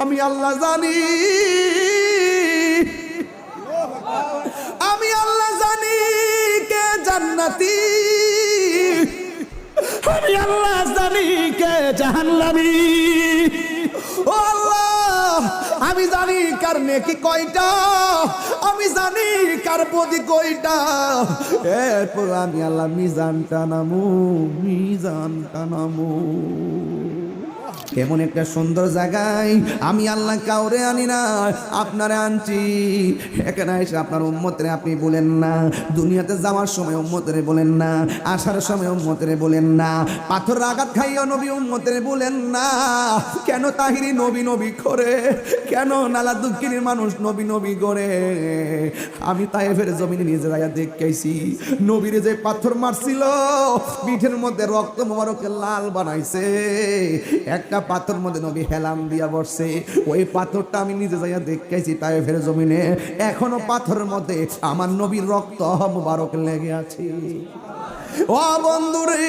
আমি আল্লাহ জানি, আমি আল্লাহ জানি কে জান্নাতি, আমি আল্লাহ জানি কে জাহান্নামী। ও আল্লাহ, আমি জানি কার নেকি কয়টা, আমি জানি কার প্রতি কয়টা। এরপর আমি আল্লাহ মিজানটা নামু, মিজানটা নামু। এমন একটা সুন্দর জায়গায় আমি আল্লাহ কাউরে আনি না, আপনারে আনছি। এখানে এসে আপনার উম্মতরে আপনি বলেন না, দুনিয়াতে যাওয়ার সময় উম্মতরে বলেন না, আসার সময় উম্মতরে বলেন না, পাথর আঘাত খাইয়া নবী উম্মতরে বলেন না। কেন তাহিরি নবী নবী করে, কেন নালা দুঃখিনীর মানুষ নবী নবী করে? আমি তায়েফের জমিনে নিজে জায়গা দেখেছি, নবীরে যে পাথর মারছিল পিঠের মধ্যে রক্ত মোবারকে লাল বানাইছে, একটা পাথর মধ্যে নবী হেলাম দিয়া বসছে। ওই পাথরটা আমি নিজে যাইয়া দেখেছি তায়েফের জমিনে, এখনো পাথরের মধ্যে আমার নবীর রক্ত মোবারক লেগে আছে। ও বন্ধুরে,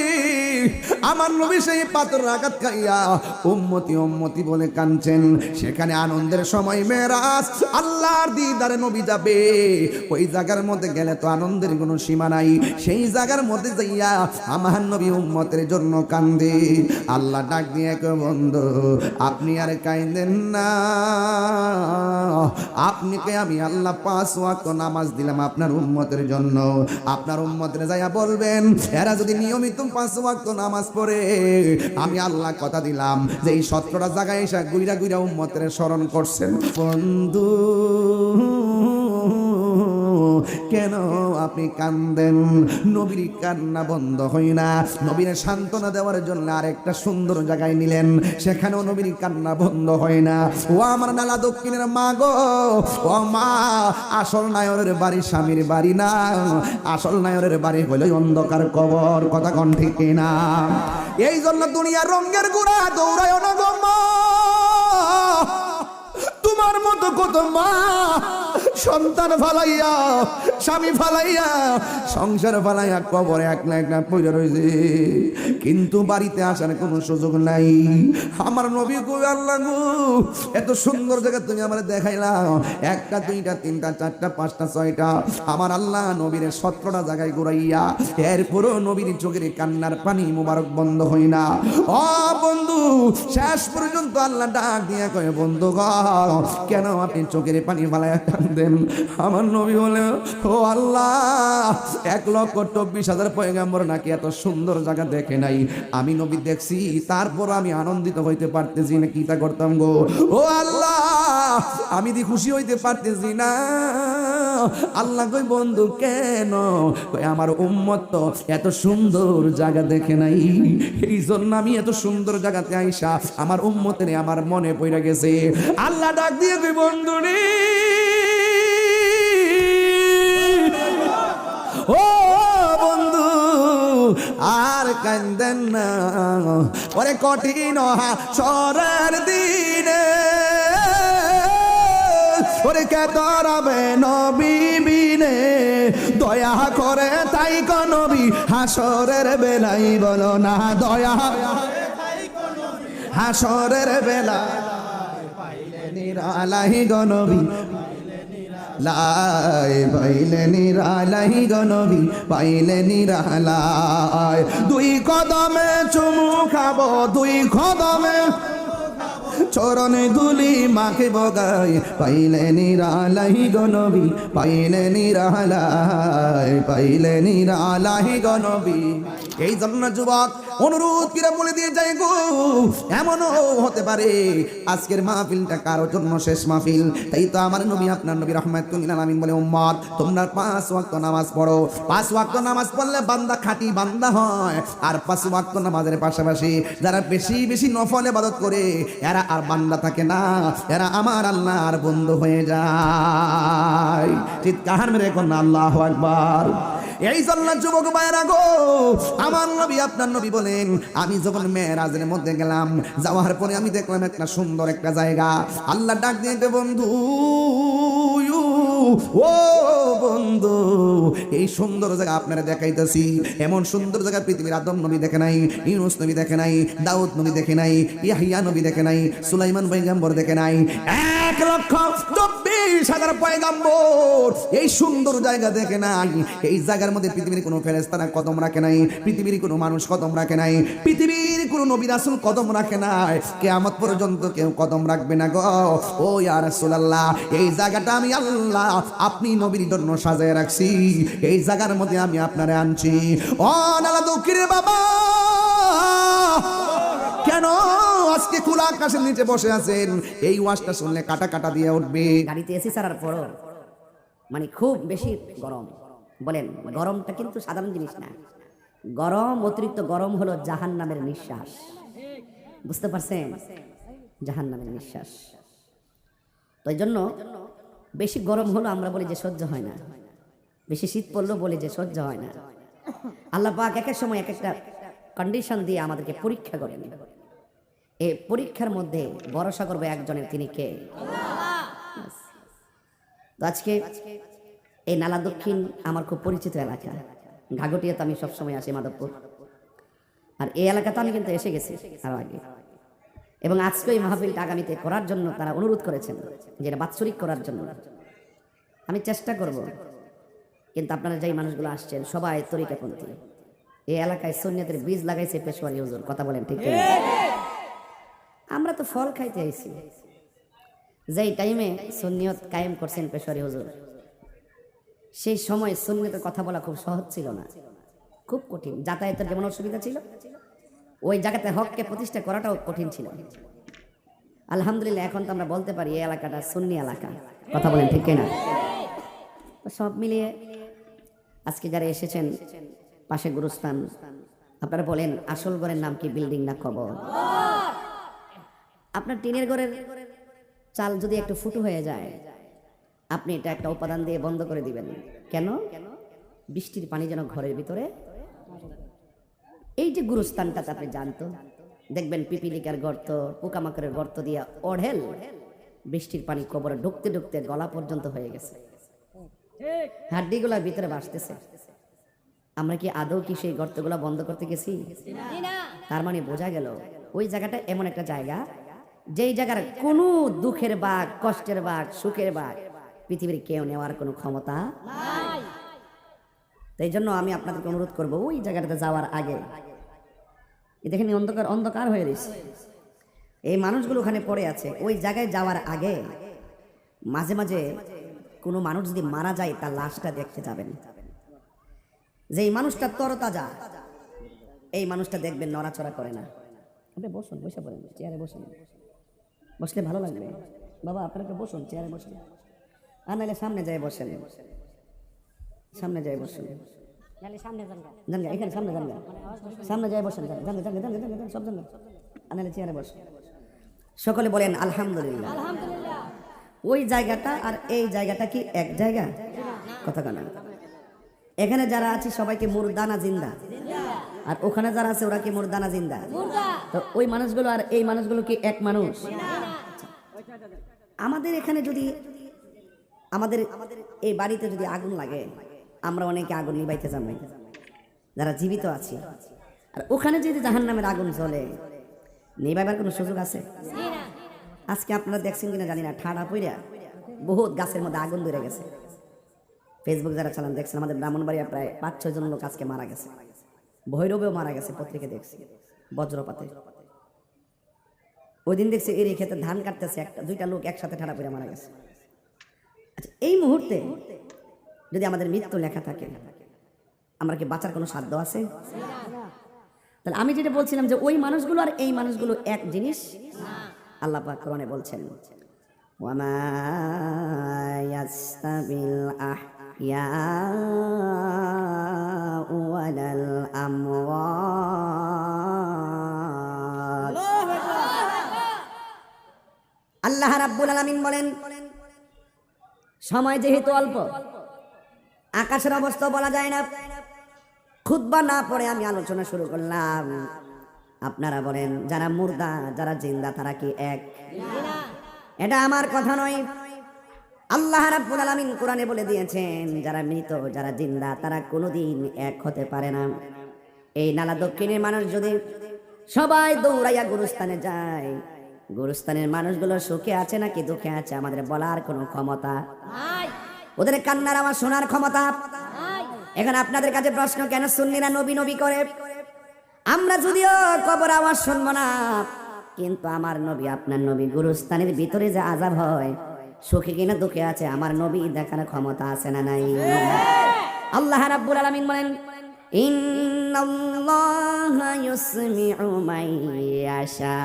আমার নবী সেই পাথর আঘাত খাইয়া উম্মতি উম্মতি বলে কাঁদছেন। সেখানে আনন্দের সময় মেরাজ, আল্লাহর দিদারে নবী যাবে। ওই জায়গার মধ্যে গেলে তো আনন্দের কোনো সীমা নাই। সেই জায়গার মধ্যে যাইয়া আমার নবী উম্মতের জন্য কান্দে। আল্লাহ ডাক দিয়ে কয়, বন্ধু আপনি আর কাঁদেন না, আপনাকে আমি আল্লাহ 5 ওয়াক্ত নামাজ দিলাম আপনার উম্মতের জন্য। আপনার উম্মতের যাইয়া বলবেন, এরা যদি নিয়মিত 5 ওয়াক্ত নামাজ পড়ে, আমি আল্লাহ কথা দিলাম যে এই 17টা জায়গায় এসে গুইরা গুইরা উম্মতের স্মরণ করছেন। বন্ধু কেন আপনি কান্দেন? নবীর কান্না বন্ধ হয় না। নবীর সান্ত্বনা দেওয়ার জন্য আরেকটা সুন্দর জায়গায় নিলেন, সেখানেও নবীর কান্না বন্ধ হয় না। ও আমার নালা দক্ষিণের মা গো, ও মা, আসল নায়রের বাড়ি স্বামীর বাড়ি না, আসল নায়রের বাড়ি হলো অন্ধকার কবর। কথা কোন ঠিক না? এই জন্য দুনিয়ার রঙের গোড়া দৌড়ায় না গো মা। তোমার মতো কত মা সন্তান ফালাইয়া, স্বামী ফালাইয়া, সংসার ফালাইয়া কবরে একলা একলা পড়ে রয়েছে, কিন্তু বাড়িতে আসার কোনো সুযোগ নাই। আমার নবী গো, আল্লাহ গো, এত সুন্দর জায়গা তুমি আমার দেখাইলা, 1টা 2টা 3টা 4টা 5টা 6টা, আমার আল্লাহ নবীর 17টা জায়গায় ঘুরাইয়া, এরপরও নবীর চোখের কান্নার পানি মুবারক বন্ধ হয় না। ও বন্ধু, শেষ পর্যন্ত আল্লাহ ডাক দিয়া কয়, বন্ধু গো, কেন আপনি চোখের পানি ফালাইয়া কান্দেন? আমার নবী বলে, ও আল্লাহ, 1,24,000 পয়গম্বর নাকি এত সুন্দর জায়গা দেখে নাই, আমি নবী দেখছি, তারপর আমি আনন্দিত হইতে পারতেছি না। কিটা করতাম গো? ও আল্লাহ, আমি দি খুশি হইতে পারতেছি না। আল্লাহ কই, বন্ধু কেন? কই, আমার উম্মত তো এত সুন্দর জায়গা দেখে নাই, এই জন্য আমি এত সুন্দর জায়গাতে আইসা আমার উম্মতের আমার মনে পড়ে গেছে। আল্লাহ ডাক দিয়ে কই, বন্ধু রে, ও বন্ধু আর কান্দেন না, ওরে কঠিন হাসরের দিনে, ওরে কে তরাবে নবী বিনে, দয়া করে তাই গো নবী হাসরের বেলাই, বলো না দয়া হাসরের বেলা পাইলে নিরালাই গো নবী, লাই পাইলে নিরালাই গো নবী, পাইলে নিরালাই। 2 কদমে চুমু খাবো, 2 কদমে চরণে ধুলি মাকে বগাই, পাইলে নিরালাই গো নবী, পাইলে নিরালাই, পাইলে নিরালাই গো নবী। এই জন্য যুবক অনুরোধ করে বলে দিয়ে যাই গো, এমনও হতে পারে আজকের মাহফিলটা কারোর জন্য শেষ মাহফিল। তাই তো আমার নবী, আপনার নবী রাহমাতুল লিল আলামিন বলে, উম্মত তোমরা 5 ওয়াক্ত নামাজ পড়ো। 5 ওয়াক্ত নামাজ পড়লে বান্দা খাঁটি বান্দা হয়। আর 5 ওয়াক্ত নামাজের পাশাপাশি যারা বেশি বেশি নফল ইবাদত করে, এরা আর বান্দা থাকে না, এরা আমার আল্লাহর বন্ধু হয়ে যায়। চিৎকার মেরে কোন আল্লাহু আকবার। এই জন্য যুবক ভাইরা গো, আমার নবী, আপনার নবী বলেন, আমি যখন মেরাজের মধ্যে গেলাম, যাওয়ার পরে আমি দেখলাম একটা সুন্দর একটা জায়গা। আল্লাহ ডাক দিয়ে, বন্ধু ও বন্ধু, এই সুন্দর জায়গা আপনারা দেখাইতেছি। এমন সুন্দর জায়গা পৃথিবীর আদম নবী দেখে নাই, ইউনূস নবী দেখে নাই, দাউদ নবী দেখে নাই, ইয়াহইয়া নবী দেখে নাই, সুলাইমান পয়গম্বর দেখে নাই। 1,24,000 পয়গম্বর এই সুন্দর জায়গা দেখে নাই। এই জায়গার মধ্যে পৃথিবীর কোনো ফেরেশতারা কদম রাখে নাই, পৃথিবীর কোনো মানুষ কদম রাখে নাই, পৃথিবীর কোনো নবী রাসূল কদম রাখে নাই, কিয়ামত পর্যন্ত কেউ কদম রাখবে না গো। ও ইয়া রাসূলুল্লাহ, এই জায়গাটা আমি আল্লাহ আপনি নবীর জন্য সাজায় রাখছি। এই জায়গার মধ্যে আমি আপনারে আনছি। ও নালা দুঃখীর বাবা, কেন আজকে খোলা আকাশের নিচে বসে আছেন? এই ওয়াজটা শুনলে কাটা কাটা দিয়ে উঠবে। গাড়িতে এসি ছাড়ার পরও মানে খুব বেশি গরম। বলেন, গরমটা কিন্তু সাধারণ জিনিস না। গরম, অতিরিক্ত গরম হলো জাহান্নামের নিঃশ্বাস। বুঝতে পারছেন? জাহান্নামের নিঃশ্বাস। তো এই জন্য বেশি গরম হলো আমরা বলি যে সহ্য হয় না, বেশি শীত পড়লো বলি যে সহ্য হয় না। আল্লাহ পাক এক এক সময় এক একটা কন্ডিশন দিয়ে আমাদেরকে পরীক্ষা করেন। এই পরীক্ষার মধ্যে ভরসা করবে একজনের, তিনি কে? তো আজকে এই নালা দক্ষিণ আমার খুব পরিচিত এলাকা। ঘাগটিয়াতে আমি সবসময় আসি, মাধবপুর। আর এই এলাকাতে আমি কিন্তু এসে গেছি আরো আগে। এবং আজকে এই মাহফিলটা আগামীতে করার জন্য তারা অনুরোধ করেছেন, যেটা বাৎসরিক করার জন্য। আমি চেষ্টা করব, কিন্তু আপনারা যেই মানুষগুলো আসছেন সবাই তরিকাপন্থী। এই এলাকায় সুন্নিয়তের বীজ লাগাইছে পেশোয়ারি হুজুর। কথা বলেন ঠিক না? আমরা তো ফল খাইতে আইছি। যেই টাইমে সুন্নিয়ত কায়েম করছেন পেশোয়ারি হুজুর, সেই সময় সুন্নিয়তের কথা বলা খুব সহজ ছিল না, খুব কঠিন। যাতায়াতের যেমন অসুবিধা ছিল, ওই জায়গাতে হককে প্রতিষ্ঠা করাটাও কঠিন ছিল। আলহামদুলিল্লাহ এখন তো আমরা বলতে পারি এই এলাকাটা সুন্নি এলাকা। কথা বলেন ঠিক না? সব মিলিয়ে আজকে যারা এসেছেন, পাশে গুরুস্থান, আপনারা বলেন আসল ঘরের নাম কি, বিল্ডিং না কবর? আপনার টিনের ঘরের চাল যদি একটু ফুটো হয়ে যায়, আপনি এটা একটা উপাদান দিয়ে বন্ধ করে দিবেন। কেন? বৃষ্টির পানি যেন ঘরের ভিতরে। এই যে গুরুস্থানটাতে আপনি জানতো, দেখবেন পিপিলিকার গর্ত, পোকামাকড়ের গর্ত দিয়ে অঢেল বৃষ্টির পানি কবরে ঢুকতে ঢুকতে গলা পর্যন্ত হয়ে গেছে, হাড্ডিগুলার ভিতরে ভাসতেছে। আমরা কি আদৌ কি সেই গর্তগুলা বন্ধ করতে গেছি? তার মানে বোঝা গেল ওই জায়গাটা এমন একটা জায়গা, যেই জায়গার কোনো দুঃখের বাঘ, কষ্টের বাঘ, সুখের বাঘ পৃথিবীর কেউ নেওয়ার কোনো ক্ষমতা নাই। তাই জন্য আমি আপনাদেরকে অনুরোধ করব, ওই জায়গাটাতে যাওয়ার আগে, দেখেন অন্ধকার অন্ধকার হয়ে রয়েছে, এই মানুষগুলো ওখানে পড়ে আছে। ওই জায়গায় যাওয়ার আগে মাঝে মাঝে কোনো মানুষ যদি মারা যায়, তার লাশটা দেখতে যাবেন। যেই মানুষটা তরতাজা, এই মানুষটা দেখবেন নড়াচড়া করে না। আপনি বসুন, বসে পড়েন, চেয়ারে বসুন, বসলে ভালো লাগবে। বাবা আপনাকে বসুন, চেয়ারে বসুন, আর নাহলে সামনে যায় বসেন, সামনে যায় বসুন, জানগা এখানে সামনে জানগা, সামনে যায় বসেন, জানগা জানগা জানগা জানগা সব জানগা, আর নাহলে চেয়ারে বসুন। সকলে বলেন আলহামদুলিল্লাহ। ওই জায়গাটা আর এই জায়গাটা কি এক জায়গা? কথা কানা। এখানে যারা আছে সবাইকে মুর্দানা জিন্দা, আর ওখানে যারা আছে ওরা কি মুর্দানা জিন্দা? তো ওই মানুষগুলো আর এই মানুষগুলো কি এক মানুষ? আমাদের এখানে যদি আমাদের এই বাড়িতে যদি আগুন লাগে, আমরা অনেকে আগুন নিবাইতে যাবো যারা জীবিত আছি। আর ওখানে যদি জাহান্নামের আগুন জ্বলে, নিবাইবার কোনো সুযোগ আছে? আজকে আপনারা দেখছেন কিনা জানি না, ঠাডা পইরা বহুত গাছের মধ্যে আগুন ধরে গেছে। ফেসবুক যারা চালান দেখছেন, আমাদের ব্রাহ্মণবাড়িয়া প্রায় 5-6 জন লোক আজকে মারা গেছে। ভৈরবেও মারা গেছে, পত্রিকা দেখছি, বজ্রপাতে। ওই দিন দেখছি এর ক্ষেত্রে ধান কাটতেছে, 1-2টা লোক একসাথে ঠাডা পইরা মারা গেছে। আচ্ছা, এই মুহূর্তে যদি আমাদের মৃত্যু লেখা থাকে, আমরা কি বাঁচার কোনো সাধ্য আছে? তাহলে আমি যেটা বলছিলাম যে ওই মানুষগুলো আর এই মানুষগুলো এক জিনিস। আল্লাহ পাক কোরআনে বলছেন, ওয়ামা ইয়াস্তাবিল আহইয়াউ ওয়ালাল আমওয়াত। আল্লাহ রাব্বুল আলামিন বলেন, সময় যেহেতু অল্প, আকাশের অবস্থা বলা যায় না, খুতবা না পড়ে আমি আলোচনা শুরু করলাম। আপনারা বলেন, যারা মুর্দা যারা জিন্দা তারা কি এক? এটা আমার কথা নয়, আল্লাহ রাব্বুল আলামিন কোরআনে বলে দিয়েছেন, যারা মৃত যারা জিন্দা তারা কোনোদিন এক হতে পারে না। এই নালা দক্ষিণের মানুষ যদি সবাই দৌড়াইয়া গুরুস্থানে যায়, গুরুস্থানের মানুষগুলো সুখে আছে নাকি দুঃখে আছে আমাদের বলার কোনো ক্ষমতা নাই। ওদের কান্নার আমার শোনার ক্ষমতা নাই। এখন আপনাদের কাছে প্রশ্ন, কেন সুন্নিরা নবী নবী করে? আমরা যদিও কবর আওয়াজ শুনবো না, কিন্তু আমার নবী আপনার নবী গুরুস্থানের ভিতরে যে আযাব হয়, সুখে কিনা দুঃখে আছে আমার নবী দেখার ক্ষমতা আছে না নাই? আল্লাহ রাব্বুল আলামিন বলেন, ইন্নাল্লাহা ইউসমিউ মান ইয়াশা।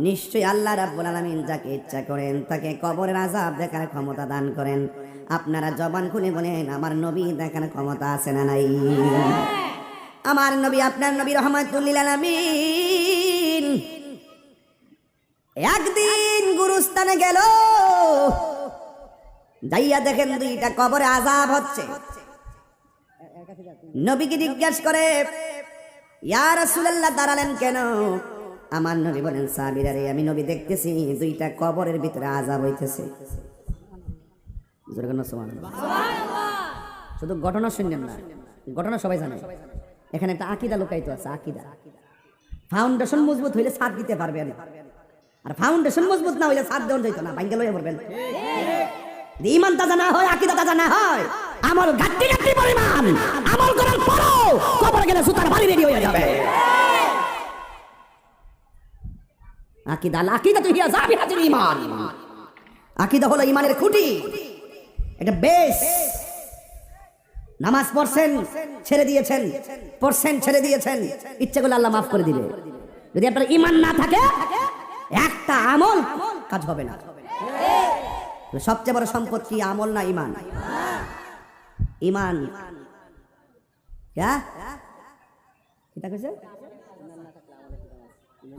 নিশ্চয়ই আল্লাহ রাব্বুল আলামিন যাকে ইচ্ছা করেন তাকে কবরের আযাব দেখার ক্ষমতা দান করেন। আপনারা জবান খুলে বলেন, আমার নবী দেখার ক্ষমতা আছে না নাই? আমার নবী আপনার নবী রাহমাতুল লিল আলামিন একদিন গুরুস্থানে গেল, যাইয়া দেখেন দুইটা কবরে আযাব হচ্ছে। নবীকে জিজ্ঞেস করে, ইয়া রাসূলুল্লাহ দাঁড়ালেন কেন? আমার নবী বলেন, সাহাবীরা রে, আমি নবী দেখতেছি দুইটা কবরের ভিতরে আযাব হইতেছে। শুধু ঘটনা শুনলেন না, ঘটনা সবাই জানে। এখানে একটা আকীদা লুকায়িত আছে, আকীদা। ফাউন্ডেশন মজবুত হইলে ছাদ দিতে পারবেন, আর ফাউন্ডেশন মজবুত না হইলে ছাদ দেওয়া যাইতো না, ভাঙ্গে লইয়া পড়বেন। ঈমান তাজা না হয়, আকীদা তাজা না হয়, আমল ঘাটতি ঘাটতি পরিমাণ আমল করার পরও কবরে গেলে সুতার বাড়ি রেডি হয়ে যাবে। আকীদা, আকীদা তো হিয়া যাবিহাতুল ঈমান। আকীদা হলো ঈমানের খুঁটি, এটা বেস। নামাজ পড়ছেন ছেড়ে দিয়েছেন, পড়ছেন ছেড়ে দিয়েছেন, ইচ্ছে করলে আল্লাহ মাফ করে দিবে। যদি আপনার ঈমান না থাকে একটা আমল কাজ হবে না। সবচেয়ে বড় সম্পদ কি, আমল না ঈমান? ঈমান। কিতা কইছে?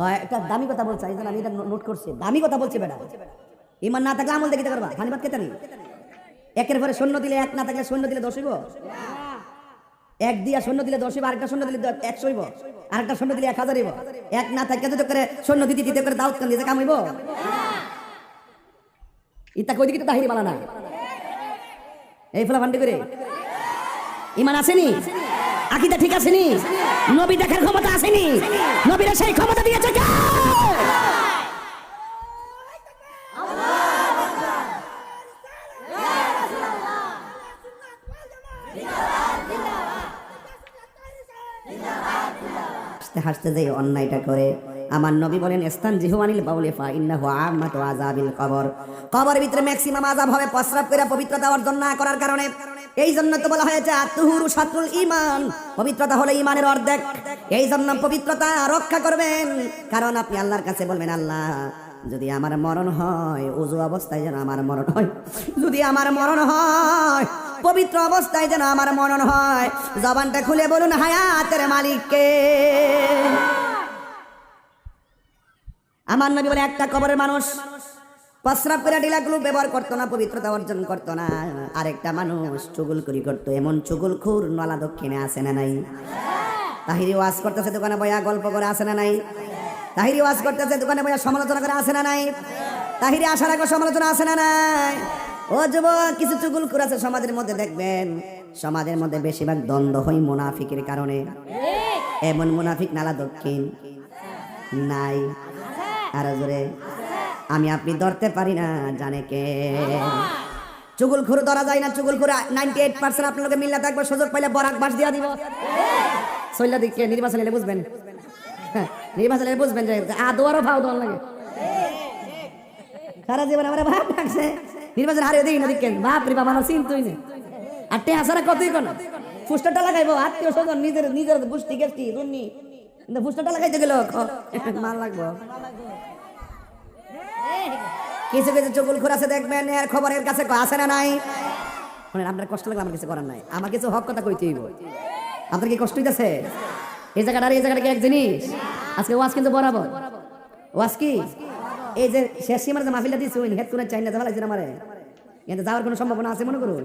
হয় একটা দামি কথা বলছে, এই জন্য আমি এটা নোট করছি। দামি কথা বলছে বেটা। ঈমান না থাকলে আমল দেখিতে পারবা? ফানিবাদ কেতা নেই। একের পরে শূন্য দিলে এক, না থাকলে শূন্য দিলে 10 হইব। এক দিয়া শূন্য দিলে 10 হইব, আরেকটা শূন্য দিলে 100 হইব, আরেকটা শূন্য দিলে 1000 হইব। এক না থাকলে যদি করে শূন্য দিতে দিতে করে দাউদ কান দিতে কাম হইব? ইতা কই দিকে তো তাহিরি বালা না। এই ফলা ভান্ডি করে ঈমান আসেনি, আকীদা ঠিক আসেনি, নবী দেখার ক্ষমতা আসেনি, নবীরা সেই ক্ষমতা দিয়েছে কে? হাসতে হাসতে যে অন্যায়টা করে, আমার নবী বলেন, ইস্তানজিহু আনিল বাউলি ফা ইন্নাহু আম্মাতু আযাবিল কবর। কবরের ভিতরে ম্যাক্সিমাম আযাব হবে প্রস্রাব করে পবিত্রতা অর্জন না করার কারণে। এই জন্য তো বলা হয়েছে আত-তুহুরু শাতরুল ঈমান, পবিত্রতা হলো ঈমানের অর্ধেক। এই জন্য পবিত্রতা রক্ষা করবেন, কারণ আপনি আল্লাহর কাছে বলবেন, আল্লাহ যদি আমার মরণ হয় ওযু অবস্থায় যেন আমার মরণ হয়, যদি আমার মরণ হয় পবিত্র অবস্থায় যেন আমার মরণ হয়। জবানটা খুলে বলুন, হায়াতের মালিক কে? আমার নবী বলে, একটা কবরের মানুষ প্রস্রাব করে ডিলাগুলো ব্যবহার করতো না, পবিত্রতা অর্জন করতো না। আরেকটা মানুষ চুগলখুরি করতো। এমন চুগলখুর নলা দক্ষিণে আছে না নাই? তাহিরি ওয়াজ করতেছে দোকানে বইয়া গল্প করে আছে না নাই? তাহিরি ওয়াজ করতেছে দোকানে বইয়া সমালোচনা করে আছে না নাই? তাহিরি আসার আগে সমালোচনা আছে না নাই? ও যুবক, কিছু চুগলখুর আছে সমাজের মধ্যে, দেখবেন সমাজের মধ্যে বেশিরভাগ দ্বন্দ্ব হয় মুনাফিকের কারণে। এমন মুনাফিক নালা দক্ষিণ নাই? আর জোরে আমি আপনি ধরতে পারি না, জানে কে? চুগলখুর ধরা যায় না। চুগলখুর 98% আপনার লোকে মিল্লা থাকবে, সুযোগ পাইলে বরাক বাস দিয়া দিব। সইলা দিকে নির্বাচন এলে বুঝবেন, নির্বাচন এলে বুঝবেন যে আদোয়ারও ভাও দল লাগে। সারা জীবন আমার ভাব লাগছে, নির্বাচন হারিয়ে দিই না দিকে বাপ রে বাবা, চিন্তুই নেই। আর টে আসারা কতই কোন ফুস্টারটা লাগাইবো, আত্মীয় স্বজন নিজের নিজের গোষ্ঠী গেষ্টি দুর্নি, কিন্তু ফুস্টারটা লাগাইতে গেল মাল লাগবো। কিছু কিছু চুগলখুর আছে দেখবেন, এর খবরের কাছে আসে না নাই? আপনার কষ্ট লাগলে আমার কিছু করার নাই, আমার কিছু হক কথা কইতে হইব। আপনার কি কষ্ট হইতেছে? এই জায়গাটা আর এই জায়গাটা কি এক জিনিস? আজকে ওয়াজ কিন্তু বরাবর। ওয়াজ কি এই যে শেষ সীমার যে মাহফিলটা দিচ্ছে, ওই হেড করে চাই না যাওয়া আমারে, কিন্তু যাওয়ার কোনো সম্ভাবনা আছে মনে করুন?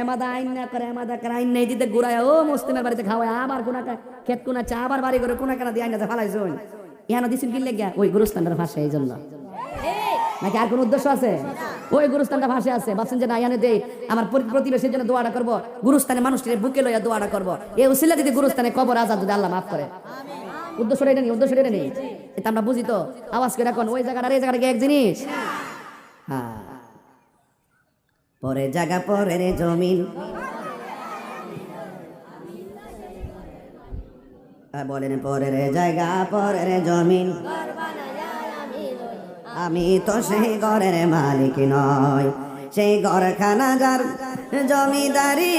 এমাদা আইন না করে, এমাদা করে আইন নাই দিতে ঘুরায় ও মুসলিমের বাড়িতে খাওয়ায়, আবার কোনা খেত কোনা চা, আবার বাড়ি করে কোনা কেনা দিয়ে আইন না ফালাইছ। ইহানো দিছেন কি লেগে ওই গুরুস্থানটার ভাষা এই জন্য, নাকি আর কোন উদ্দেশ্য আছে? ওই গুরুস্থানটা ভাষা আছে, ভাবছেন যে না ইহানে দেই আমার প্রতিবেশীর জন্য দোয়াটা করব, গুরুস্থানে মানুষটির বুকে লইয়া দোয়াটা করব, এই উসিলা যদি গুরুস্থানে কবর আজাদ যদি আল্লাহ মাফ করে। উদ্দেশ্যটা এটা নেই, উদ্দেশ্যটা এটা নেই, এটা আমরা বুঝি তো। আওয়াজ করে এখন ওই জায়গাটা এই জায়গাটা কি এক জিনিস? হ্যাঁ, পরের জায়গা পরের জমিন, বলেন পরের জায়গা পরের জমিন, আমি তো সেই ঘরের মালিক নয়, সেই ঘরখানা যার জমিদারি,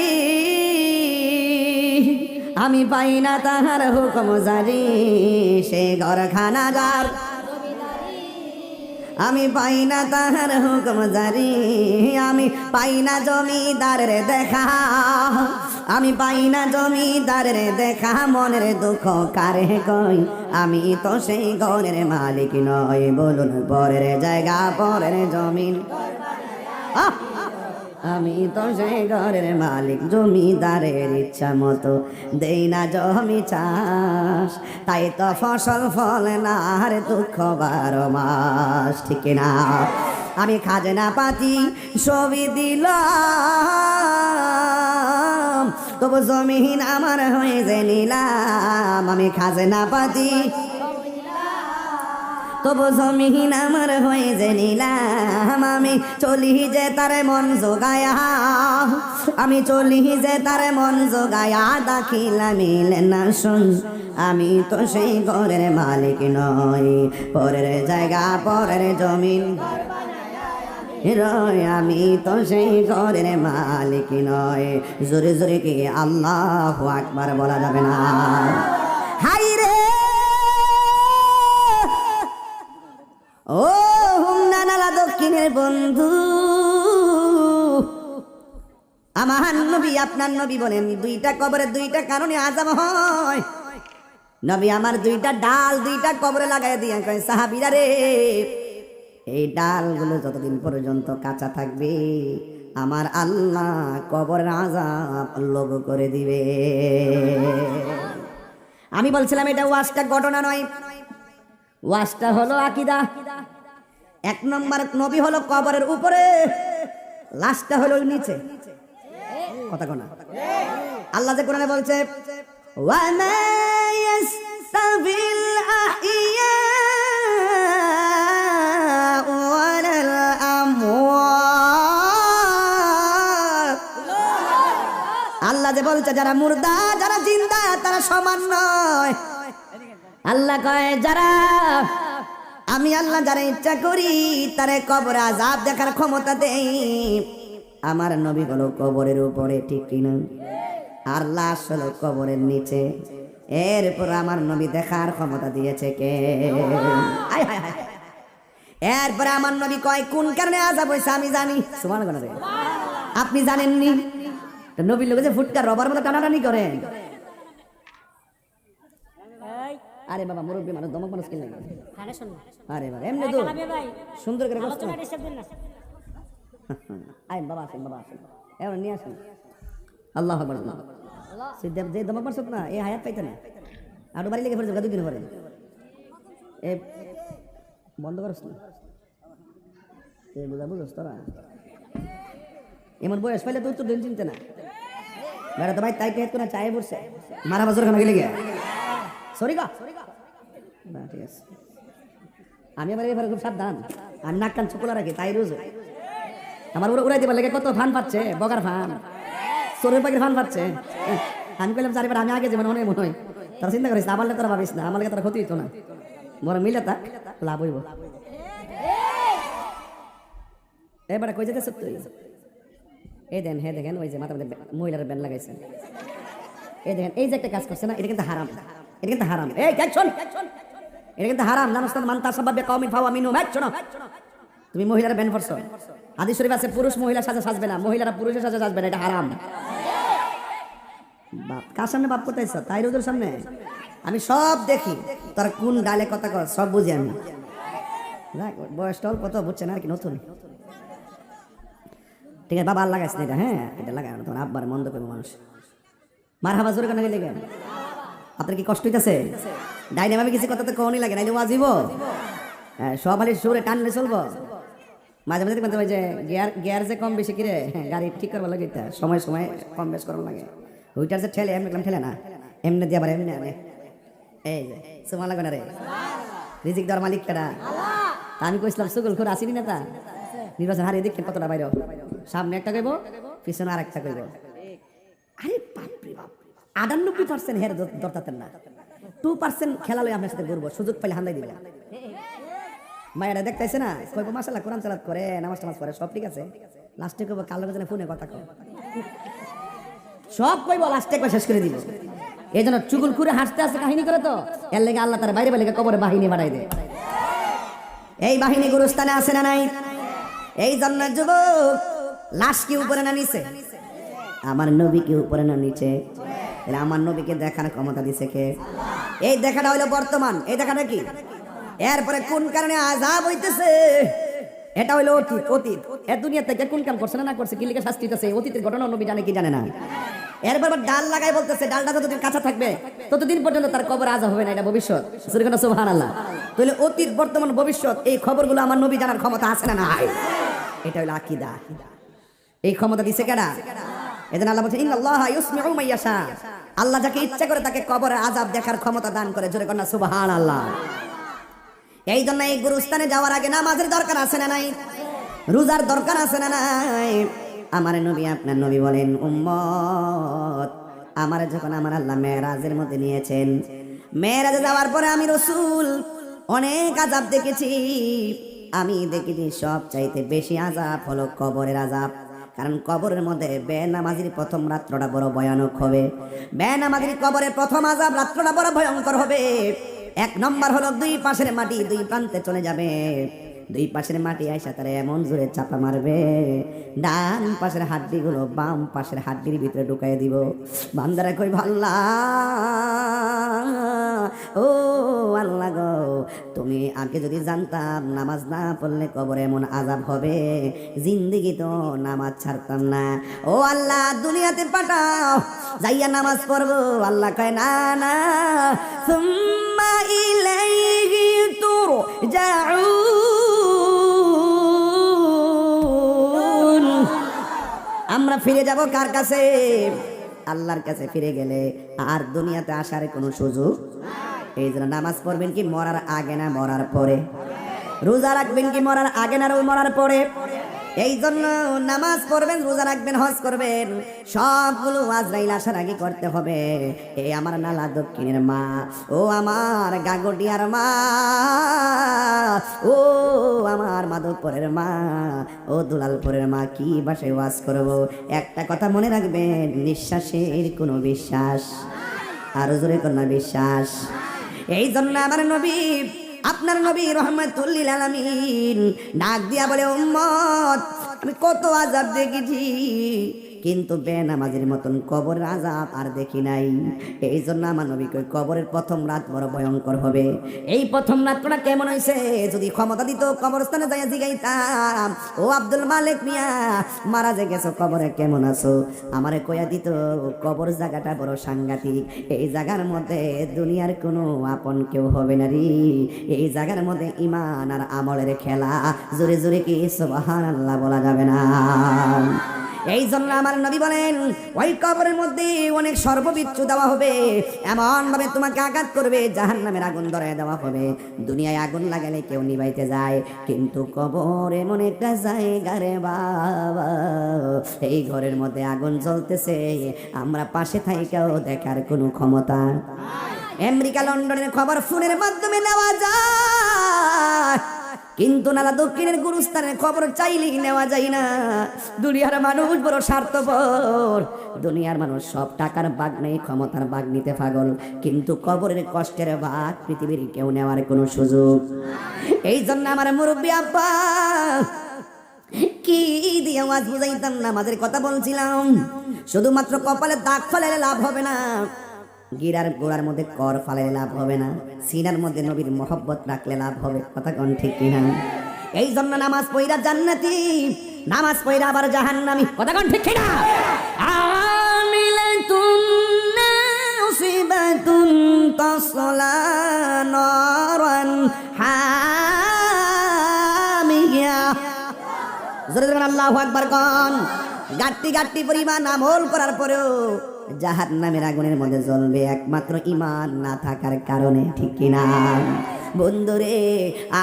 আমি পাই না তাহার হুকুম জারি, সেই ঘরখানা যার আমি পাই না তাহার হুকুম জারি, আমি পাই না জমিদারের দেখা, আমি পাই না জমিদারের দেখা, মনের দুঃখ কারে কই, আমি তো সেই ঘরের মালিক নয়, বলুন পরের জায়গা পরের জমিন, আমি তো সেই ঘরের মালিক, জমিদারের ইচ্ছা মতো দেই না জমি চাষ, তাই তো ফসল ফলে না আর দুঃখ 12 মাস, ঠিক না? আমি খাজনা পাতি সবই দিলাম, তবু জমিন আমার হয়ে যে নিলাম, আমি খাজনা পাতি তবু জমিন আমার হয়ে যে নিলাম, আমি চলি যে তার মন জোগায়া, আমি চলি যে তার মন জোগায়া, দাখিলা মিলে না শুন, আমি তো সেই ঘরের মালিক নয়, পরের জায়গা পরের জমিন রয়, আমি তো সেই ঘরের মালিক নয়। জোরে জোরে কি আল্লাহু আকবার বলা যাবে না? হাই রে ও হুমনানালা দক্ষিণের বন্ধু, আমার নবী আপনার নবী বলেন দুইটা কবরে দুইটা কারণে আযাব হয়। নবী আমার দুইটা ডাল দুইটা কবরে লাগাই দিয়ে কয় সাহাবীরা রে, এই ডালগুলো যতদিন পর্যন্ত কাঁচা থাকবে আমার আল্লাহ কবরের আযাব লঘু করে দিবে। আমি বলছিলাম এটা ওয়াজটা ঘটনা নয়, ওয়াজটা হলো আকীদা। 1 নম্বর নবী হলো কবরের উপরে, লাশটা হলো নিচে, কথা কোনা? আল্লাহ যে কোরআনে বলছে ওয়া মা ইয়াস্তাবিল আহইয়া ওয়ালাল আমওয়াত, আল্লাহ যে বলছে যারা মুর্দা যারা জিন্দা তারা সমান নয়। আল্লাহ কয় যারা আমি আল্লাহ যারা ইচ্ছা করি তারে কবর আযাব দেখার ক্ষমতা দেই। আমার নবী হলো কবরের উপরে, ঠিক কিনা? আর লাশ হলো কবরের নিচে। এরপর আমার নবী দেখার ক্ষমতা দিয়েছে কে? এরপরে আমার নবী কয় কোন কারণে আযাব হইছে আমি জানি। সুবহানাল্লাহ। আপনি জানেননি? নবীর লোকে যে ফুটকা রবার মতো টানাটানি করেন। আরে বাবা মুরব্বী মানুষ দমক মানুষ কিনে আরে বাবা এমনি তো সুন্দর করে কষ্ট আই বাবা আসেন বাবা আসেন এমন নিয়ে আসেন। আল্লাহু আকবার। সিদ্ধাব যে দমক মারছত না এই হায়াত পাইতে না, আরো বাড়ি লেগে পড়ে দুদিন পরে এ বন্ধ করছ না, এই বুঝা বুঝছ তোরা এমন বয়স পাইলে তো উত্তর দিন চিনতে না। বেড়া তো ভাই তাই টেট করে চায়ে বসছে মারা বাজার খানা গেলে গিয়া সরি গা না, ঠিক আছে। আমি আবার এবারে খুব সাবধান, আমি নাক কান চুপলা রাখি তাই রোজ আমার উড়াইতে পারলে কত ফান পাচ্ছে, বগার ফান চোরের পাখির ফান পাচ্ছে। আমি কইলাম চারিবার আমি আগে যেমন মনে হয় তারা চিন্তা করিস আমার তোরা ভাবিস না, আমার তারা ক্ষতি হইতো না, বড় মিলে থাক লাভ হইব। এবারে কই যেতে সত্য এই দেন, হ্যাঁ দেখেন ওই যে মাথার মধ্যে মহিলার ব্যান্ড লাগাইছেন, এই দেখেন এই যে একটা কাজ করছে না, এটা কিন্তু হারাম, এটা কিন্তু হারাম। এই দেখ শোন, এটা কিন্তু হারাম জানোস না? মান তাসাব্বাবে কওমিন ফাওয়া মিনহুম। শোনো তুমি মহিলার ব্যান্ড করছো, হাদিস শরীফ আছে পুরুষ মহিলা সাজা সাজবে না, মহিলারা পুরুষের সাজা সাজবে না, এটা হারাম। বাপ কার সামনে বাপ করতেছ? তাই রোদের সামনে আমি সব দেখি, তোর কোন গালে কথা কর সব বুঝি আমি। বয়সটা অল্প তো বুঝছে না আর কি, নতুন। ঠিক আছে বাবা আর লাগাইছ না এটা, হ্যাঁ এটা লাগাই না, তোমার আব্বার মন্দ করবো মানুষ। মার হাবা জোরে কেন গেলে আপনার কি কষ্ট হইতেছে? ডাইনে ভাবে কিছু কথা তো কোনই লাগে নাইলে ওয়াজিব হ্যাঁ সব খালি সুরে টানলে চলবো মাঝে মাঝে দেখবেন তো ওই যে গিয়ার যে কম বেশি কিরে গাড়ি ঠিক করবার লাগে এটা সময় সময় কম বেশ করার লাগে ওইটার যে ঠেলে এমনি ঠেলে না এমনি দিয়ে আবার এমনি আনে এই যে সুমান লাগে না রে রিজিক দেওয়ার মালিক কেডা আমি কইছিলাম সুগুল খুর আসিনি নেতা নির্বাচন হারিয়ে দেখেন কতটা বাইরে সামনে একটা কইব পিছনে আর একটা কইব আরে বাপরে বাপ 98% হের দরতাতেন না 2% খেলা লই আপনার সাথে ঘুরবো সুযোগ পাইলে হান্দাই দিবেন মায়েরা দেখতেছে না কইব মাশাআল্লাহ কোরআন তেলাওয়াত করে নামাজ টামাজ করে সব ঠিক আছে লাস্টে কইব কালো গজনে ফোনে কথা কও সব কইব লাস্টে কই শেষ করে দিব এইজন্য চুগুল করে হাসতে হাসতে কাহিনী করে তো এর লাগি আল্লাহ তার বাইরে বাইরে কবরে বাহিনী বাড়াই দেয় এই বাহিনী গুরুস্থানে আছে না নাই এই জন্য যুবক লাশ কি উপরে না নিচে আমার নবী কি উপরে না নিচে তাহলে আমার নবীকে দেখার ক্ষমতা দিছে কে এই দেখাটা হইলো বর্তমান এই দেখাটা কি এরপরে কোন কারণে আযাব হইতেছে এটা হইলো অতীত অতীত এ দুনিয়া থেকে কোন কাম করছে না করছে কি লিখে শাস্তি দিতেছে অতীতের ঘটনা নবী জানে কি জানে না এরপর ডাল লাগাই বলতেছে ডালটা যতদিন কাঁচা থাকবে ততদিন পর্যন্ত তার কবর আযাব হবে না এটা ভবিষ্যৎ সুবহানাল্লাহ তাহলে অতীত বর্তমান ভবিষ্যৎ এই খবরগুলো আমার নবী জানার ক্ষমতা আছে না নাই এটা হলো আকীদা এই ক্ষমতা দিছে কেডা এজন্য আল্লাহ বলেন ইন্নাল্লাহা ইউসমিউ মাইয়াশা আল্লাহ যাকে ইচ্ছা করে তাকে কবরে আযাব দেখার ক্ষমতা দান করে জোরে কন্না সুবহানাল্লাহ এই জন্য এই গুরুস্থানে যাওয়ার আগে নামাজের দরকার আছে না নাই রোজার দরকার আছে না নাই আমার নবী আপনার নবী বলেন উম্মত আমার যখন আমার আল্লাহ মেরাজের মধ্যে নিয়েছেন মেরাজে যাওয়ার পরে আমি রাসূল অনেক আযাব দেখেছি আমি দেখেছি সব চাইতে বেশি আযাব হলো কবরের আযাব কারণ কবরের মধ্যে বেনামাজির প্রথম রাত্রটা বড় ভয়ানক হবে বেনামাজির কবরের প্রথম আযাব রাত্রটা বড় ভয়ঙ্কর হবে এক নম্বর হলো দুই পাশের মাটি দুই প্রান্তে চলে যাবে দুই পাশের মাটি আইসা তারা এমন জোরে চাপা মারবে ডান পাশের হাড্ডিগুলো বাম পাশের হাড্ডির ভিতরে ঢুকাই দিব বান্দারা কই আল্লাহ ও আল্লাহ গো তুমি আগে যদি জানতাম নামাজ না পড়লে কবরে এমন আযাব হবে জিন্দেগি তো নামাজ ছাড়তাম না ও আল্লাহ দুনিয়াতে পাঠাও যাইয়া নামাজ পড়বো আল্লাহ কয় না না সুম্মা ইলাইহি তুরজাউন আমরা ফিরে যাব কার কাছে আল্লাহর কাছে ফিরে গেলে আর দুনিয়াতে আসার কোনো সুযোগ এই জন্য নামাজ পড়বেন কি মরার আগে না মরার পরে রোজা রাখবেন কি মরার আগে না মরার পরে এই জন্য নামাজ পড়বেন রোজা রাখবেন হজ করবেন সবগুলো আজরাইল আসার আগে করতে হবে এই আমার নালা দক্ষিণের মা ও আমার গাগটিয়ার মা ও আমার মাধবপুরের মা ও দুলালপুরের মা কি ভাষায় ওয়াজ করব একটা কথা মনে রাখবেন নিঃশ্বাসের কোনো বিশ্বাস আর জোরে কোনো বিশ্বাস এই জন্য আমার নবী আপনার নবী রহমাতুল লিল আলামিন ডাক দিয়া বলে উম্মত আমি কত আযাব দেখেছি কিন্তু বেনামাজির মতন কবরের আযাব আর দেখি নাই এই জন্য আমার নবী কই কবরের প্রথম রাত বড় ভয়ঙ্কর হবে এই প্রথম রাতটা কেমন হইছে যদি ক্ষমতা দিত কবরস্থানে যাইয়া জিগাইতাম ও আব্দুল মালিক মিয়া মারা যে গেছো কবরে কেমন আছো আমারে কইয়া দিত কবর জায়গাটা বড় সাংঘাতিক এই জায়গার মধ্যে দুনিয়ার কোনো আপন কেউ হবে না রে এই জায়গার মধ্যে ঈমান আর আমলের খেলা জোরে জোরে কি সুবহানাল্লাহ বলা যাবে না এই জন্য আমার নবী বলেন ওই কবরের মধ্যে অনেক সর্ববিচ্ছু দেওয়া হবে এমন ভাবে তোমাকে আঘাত করবে জাহান্নামের আগুন ধরায় দেওয়া হবে দুনিয়ায় আগুন লাগালে কেউ নিভাইতে যায় কিন্তু কবর এমন একটা জায়গা রে বাবা এই ঘরের মধ্যে আগুন জ্বলতেছে আমরা পাশে থাইকাও দেখার কোনো ক্ষমতা আমেরিকা লন্ডনের খবর ফোনের মাধ্যমে নেওয়া যায় কিন্তু নালা দক্ষিণের গুরুস্থানের খবর চাইলেই নেওয়া যায় না দুনিয়ার মানুষ বড় স্বার্থপর দুনিয়ার মানুষ সব টাকার বাগ নেই ক্ষমতার বাগ নিতে পাগল কিন্তু কবরের কষ্টের ভাগ পৃথিবীর কেউ নেওয়ার কোনো সুযোগ এই জন্য আমার মুরব্বী আব্বা কি দিয়ে আওয়াজ বুঝাইতাম না আমাদের কথা বলছিলাম শুধুমাত্র কপালে দাগ ফেলালে লাভ হবে না গিরার গোড়ার মধ্যে কর ফালাইলে লাভ হবে না সিনার মধ্যে নবীর মহব্বত রাখলে লাভ হবে কথা কোন ঠিক কিনা এই জন্য নামাজ পড়া জান্নাতি নামাজ পড়া আবার জাহান্নামী কথা কোন ঠিক কিনা আমিলাতুন নাসিবাতুন তাসলা নারান হামিয়া। জোরে জোরে আল্লাহু আকবার কোন। গাট্টি গাট্টি পরিমাণ আমল করার পরেও জাহান্নামের আগুনের মধ্যে জ্বলবে একমাত্র ঈমান না থাকার কারণে, ঠিক কিনা বন্ধুরে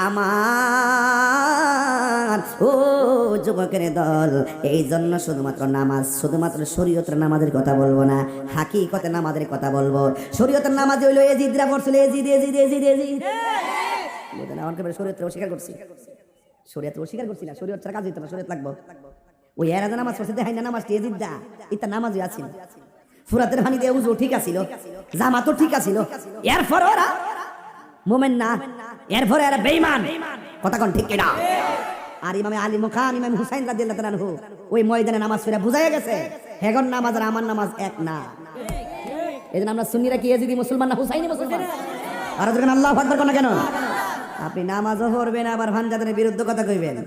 আমার ও যুবকের দল? এই জন্য শুধুমাত্র নামাজ, শুধুমাত্র শরীয়তের নামাজের কথা বলবো না, হাকিকতে নামাজের কথা বলবো। শরীয়তের নামাজ হইল এজিদরা পড়ছিল, এজিদ এজিদ এজিদ এজিদ বুঝলেন? আমার কেবল শরীয়তকে অস্বীকার করছি, শরীয়ত অস্বীকার করছি না, শরীয়ত ছাড়া কাজ হইতো না, শরীয়ত লাগবো। ওই এরাজা নামাজ পড়ছে দেখাই না নামাজটি এজিদা, এটা নামাজই আছে। ফুরাতের পানি দিয়ে উজু ঠিক আছিল, জামাতও ঠিক আছিল, এরপর ওরা মোমেন না, এরপরে এরা বেঈমান। কথা কোন ঠিক কিনা? আর ইমামে আলী মুখান ইমাম হুসাইন রাদিয়াল্লাহু তাআলা আনহু ওই ময়দানে নামাজ পড়ে বুঝাইয়া গেছে হেগন নামাজ আর আমার নামাজ এক না। এজন্য আমরা সুন্নিরা কি এজিদি মুসলমান না হুসাইনি মুসলমান? আর যখন আল্লাহু আকবার কোন কেন? আপনি নামাজও পড়বেন আবার ভাঞ্জাদের বিরুদ্ধে কথা কইবেন,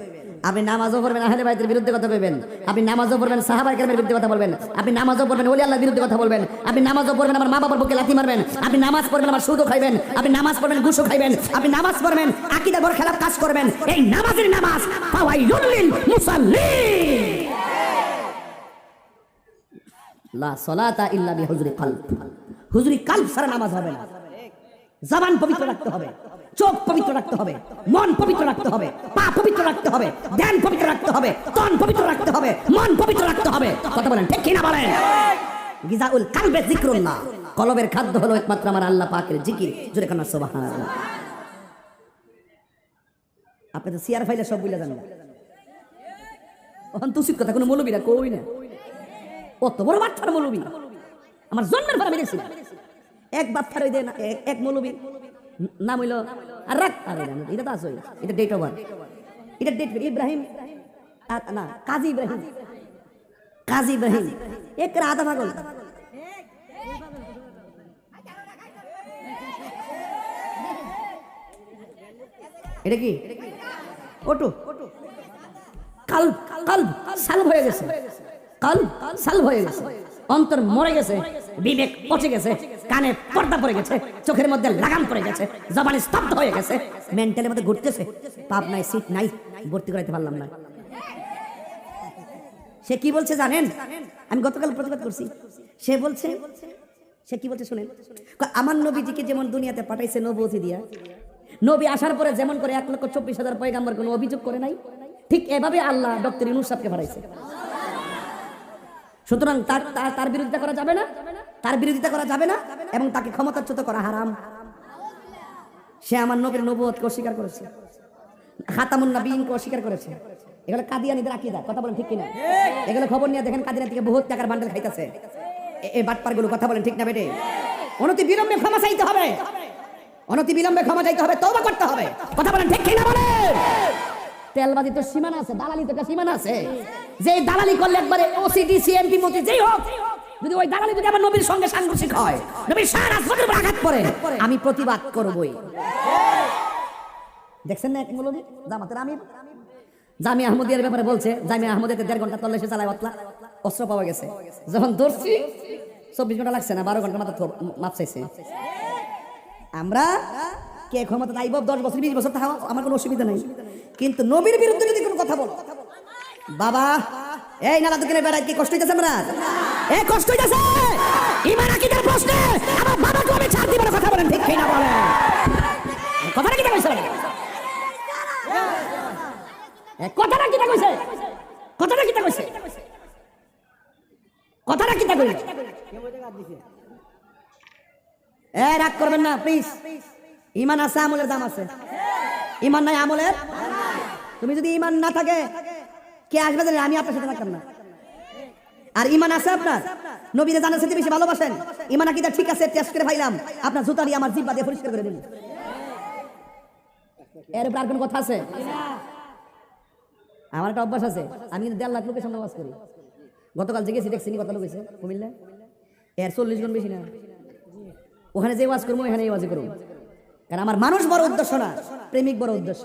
আপনি নামাজও পড়বেন আহলে বাইতের বিরুদ্ধে কথা কইবেন, আপনি নামাজও পড়বেন সাহাবায়ে কেরামের বিরুদ্ধে কথা বলবেন, আপনি নামাজও পড়বেন ওলি আল্লাহর বিরুদ্ধে কথা বলবেন, আপনি নামাজও পড়বেন আমার মা বাবার বুকে লাথি মারবেন, আপনি নামাজ পড়বেন আমার সুদও খাইবেন, আপনি নামাজ পড়বেন ঘুষও খাইবেন, আপনি নামাজ পড়বেন আকীদার বরখেলাপ কাজ করবেন। এই নামাজের নামাজ ফাওয়াইলুল লিল মুসাল্লিন। লা সালাতা ইল্লা বিহুজুরি কলব। হুজুরি কলব ছাড়া নামাজ হবে না। জবান পবিত্র রাখতে হবে, চোখ পবিত্র রাখতে হবে, মন পবিত্র রাখতে হবে, পা পবিত্র রাখতে হবে, ধ্যান পবিত্র রাখতে হবে, তন পবিত্র রাখতে হবে, মন পবিত্র রাখতে হবে। কথা বলেন ঠিক কিনা বলেন? গিজাউল কালবে যিকরুল্লাহ, কলবের খাদ্য হলো একমাত্র আমার আল্লাহ পাকের জিকির। জোরে কান্না সুবহানাল্লাহ। আপনি তো সিয়ার ফাইলে সব বুঝলা জানেন, ওখান তুসিক কথা কোনো মৌলবীরা কই না, অত বড় বাচ্চার মৌলবী আমার জন্মের পর আমি দেখছি এক বাচ্চার ওই দেন এক মৌলবী নাম হইল আর রাখ এটা তো আছে, এটা ডেট অফ বার্থ, এটা ডেট ইব্রাহিম না কাজী ইব্রাহিম, কাজী ইব্রাহিম এক আধা পাগল। এটা কি ওটু কাল কাল সালভ হয়ে গেছে, কাল সালভ হয়ে গেছে, অন্তর মরে গেছে, বিবেক পচে গেছে, কানে পর্দা পড়ে গেছে, চোখের মধ্যে লাগাম পড়ে গেছে, জবানে স্তব্ধ হয়ে গেছে, মেন্টালের মধ্যে ঘুরতেছে, পাপ নাই সিট নাই, ভর্তি করাইতে পারলাম না। সে কি বলছে জানেন? আমি গতকাল প্রতিবাদ করছি। সে বলছে, সে কি বলছে শুনেন, আমার নবীজিকে যেমন দুনিয়াতে পাঠাইছে নবুয়তি দিয়া, নবী আসার পরে যেমন করে 1,24,000 পয়গাম্বর কোনো অভিযোগ করে নাই, ঠিক এভাবে আল্লাহ ডক্টর ইউনূস সাহেবকে পাঠাইছে। সুতরাং তার বিরোধিতা করা যাবে না, তার বিরোধিতা করা যাবে না এবং তাকে ক্ষমতাচ্যুত করা হারাম। সে আমার নবীর নবুয়তকে অস্বীকার করেছে, খাতামুন নবীয়িনকে অস্বীকার করেছে। এগুলো কাদিয়ানীদের আকীদা। কথা বলেন ঠিক কিনা? এগুলো খবর নিয়ে দেখেন কাদিয়ানী থেকে বহুত টাকার বান্ডেল খাইতেছে এই বাটপারগুলো। কথা বলেন ঠিক না বেটে? অনতি বিলম্বে ক্ষমা চাইতে হবে, অনতি বিলম্বে ক্ষমা চাইতে হবে, তওবা করতে হবে। কথা বলেন ঠিক কিনা বলেন? তেলবাজি তো সীমানা আছে, দালালি তো একটা সীমানা আছে। যে দালালি করলে একবারে ওসিডি সিএমপি মতে যেই হোক, যদি ওই দালালি যদি আমার নবীর সঙ্গে সাংঘর্ষিক হয়, নবীর সারা শরীরে আঘাত পড়ে, আমি প্রতিবাদ করবই। দেখছেন না এক মৌলবী জামাতের আমির জামিয়া আহমদিয়ার ব্যাপারে বলছে, জামিয়া আহমদিয়াতে 1.5 ঘন্টা তল্লাশি চালায়, অস্ত্র পাওয়া গেছে। যখন ধরছি 24 ঘন্টা লাগছে না, 12 ঘন্টা মাত্র মাপ চাইছে। আমরা কে ক্ষমতা আইব 10 বছর 20 বছর থাকা আমার কোনো অসুবিধা নেই, কিন্তু নবীর বিরুদ্ধে যদি কোনো কথা বলো বাবা, এই নালা দোকানে বেড়াই কি কষ্ট হইতেছে? আমরা এ কষ্ট হইতেছে ঈমান আকীদার প্রশ্নে আমার বাবাকে আমি ছাড় দিব না। কথা বলেন ঠিক কিনা বলেন? কথাটা কি কইছে? কথাটা কি কইছে? কথাটা কি কইছে? কথাটা কি কইছে? এ রাগ করবেন না প্লিজ। ঈমান আছে, আমলের দাম আছে। ঈমান নাই, আমলের। তুমি যদি ঈমান না থাকে কে আসবে জানেন? আমি আপনার সাথে থাকতাম না। আর ঈমান আছে আপনার, নবীরে জানার সাথে বেশি ভালোবাসেন, ঈমান আকীদা ঠিক আছে, টেস্ট করে পাইলাম, আপনার জুতা দিয়ে আমার জিহ্বা দিয়ে পরিষ্কার করে দিন। এর উপর আর কোনো কথা আছে? আমার একটা অভ্যাস আছে, আমি কিন্তু 1.5 লাখ লোকের সামনে ওয়াজ করি। গতকাল জেগেছি দেখছি কত লোক হয়েছে কুমিল্লা, এর 40 গুণ বেশি না। ওখানে যে ওয়াজ করবো এখানে ওয়াজ করবো, কারণ আমার মানুষ বড় উদ্দেশ্য না, প্রেমিক বড় উদ্দেশ্য।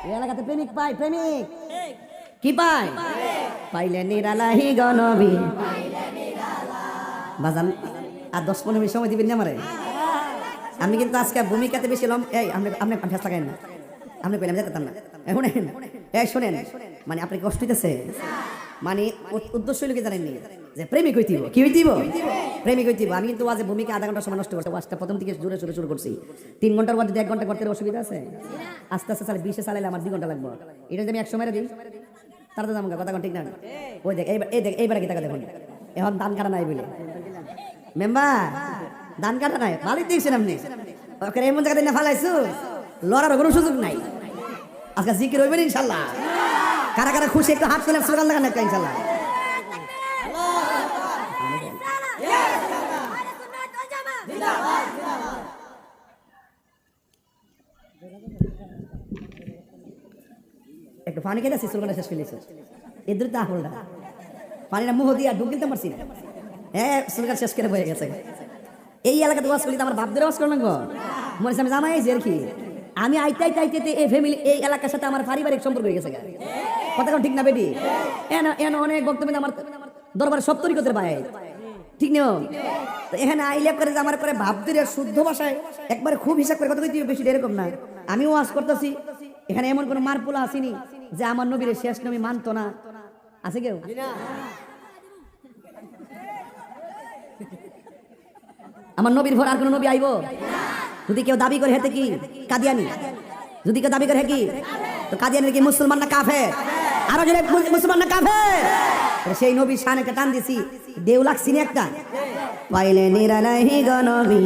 এই এলাকাতে প্রেমিক পাই, প্রেমিক কি পাই? পাইলে নিরালাহি গনবী বাজান। আর 10-15 মিনিট সময় দিবেন না আমারে? আমি কিন্তু আজকে ভূমিকাতে বেশি লম এই আপনি ফ্যাস লাগাইন না আপনি কইলাম যেতাম না এখন শোনেন মানে আপনি কষ্ট হইতেছে মানে উদ্দেশ্য হইল কি জানেননি যে প্রেমিক হইতিব কি হইতিব প্রেমিক হইতিব আমি কিন্তু আজ ভূমিকা আধা ঘন্টা সময় নষ্ট করছি ওয়াজটা প্রথম থেকে জোরে জোরে শুরু করছি 3 ঘন্টার মধ্যে 1 ঘন্টা করতে অসুবিধা আছে আস্তে আস্তে চালে 20 চালাইলে আমার 2 ঘন্টা লাগবে এটা যদি আমি 100 মেরে দিই তার তো আমার কথা ঠিক না ওই দেখ এইবার কি টাকা দেখুন এখন দান কাটা নাই বলে মেম্বার দান কাটা নাই ভালোই দেখছেন আপনি ওকে এমন জায়গাতে না ফালাইছো লড়ার কোনো সুযোগ নাই আজকে জিকির হইবেন ইনশাআল্লাহ কারা কারা খুশি একটু হাত তুলে স্লোগান লাগান একটা ইনশাআল্লাহ একটু পানি খেতে আসি স্লোগানটা শেষ ফেলেছে এদের তো আহলটা পানিটা মুহ দিয়া ডুব কিনতে পারছি না স্লোগান শেষ করে বয়ে গেছে এই এলাকাতে ওয়াজ করলে আমার বাপদের ওয়াজ করলাম গো মনে হচ্ছে আমি জামাই আইছি আর কি আমি আইতে এই ফ্যামিলি এই এলাকার সাথে আমার পারিবারিক সম্পর্ক হয়ে গেছে কথা ঠিক না বেটি এন অনেক বক্তব্য আমার দরবারে সব তরিকতের ভাই ঠিক নিও এখানে আইলে করে যে আমার করে ভাবদের শুদ্ধ ভাষায় একবারে খুব হিসাব করে কথা কইতে বেশি এরকম না আমি ওয়াজ করতেছি এখানে এমন কোনো মারপোলা আসেনি যে আমার নবীর শেষ নবী মানতো না আছে কেউ আমার নবীর ভর আর কোন নবী আইব যদি কেউ দাবি করে হেতে কি কাদিয়ানি যদি কেউ দাবি করে কি তো কাদিয়ানি কি মুসলমান না কাফের আরো যদি মুসলমান না কাফের সেই নবীর শান একটা টান দিছি দেউ লাগছি না একটা পাইলে নিরালাহি গো নবী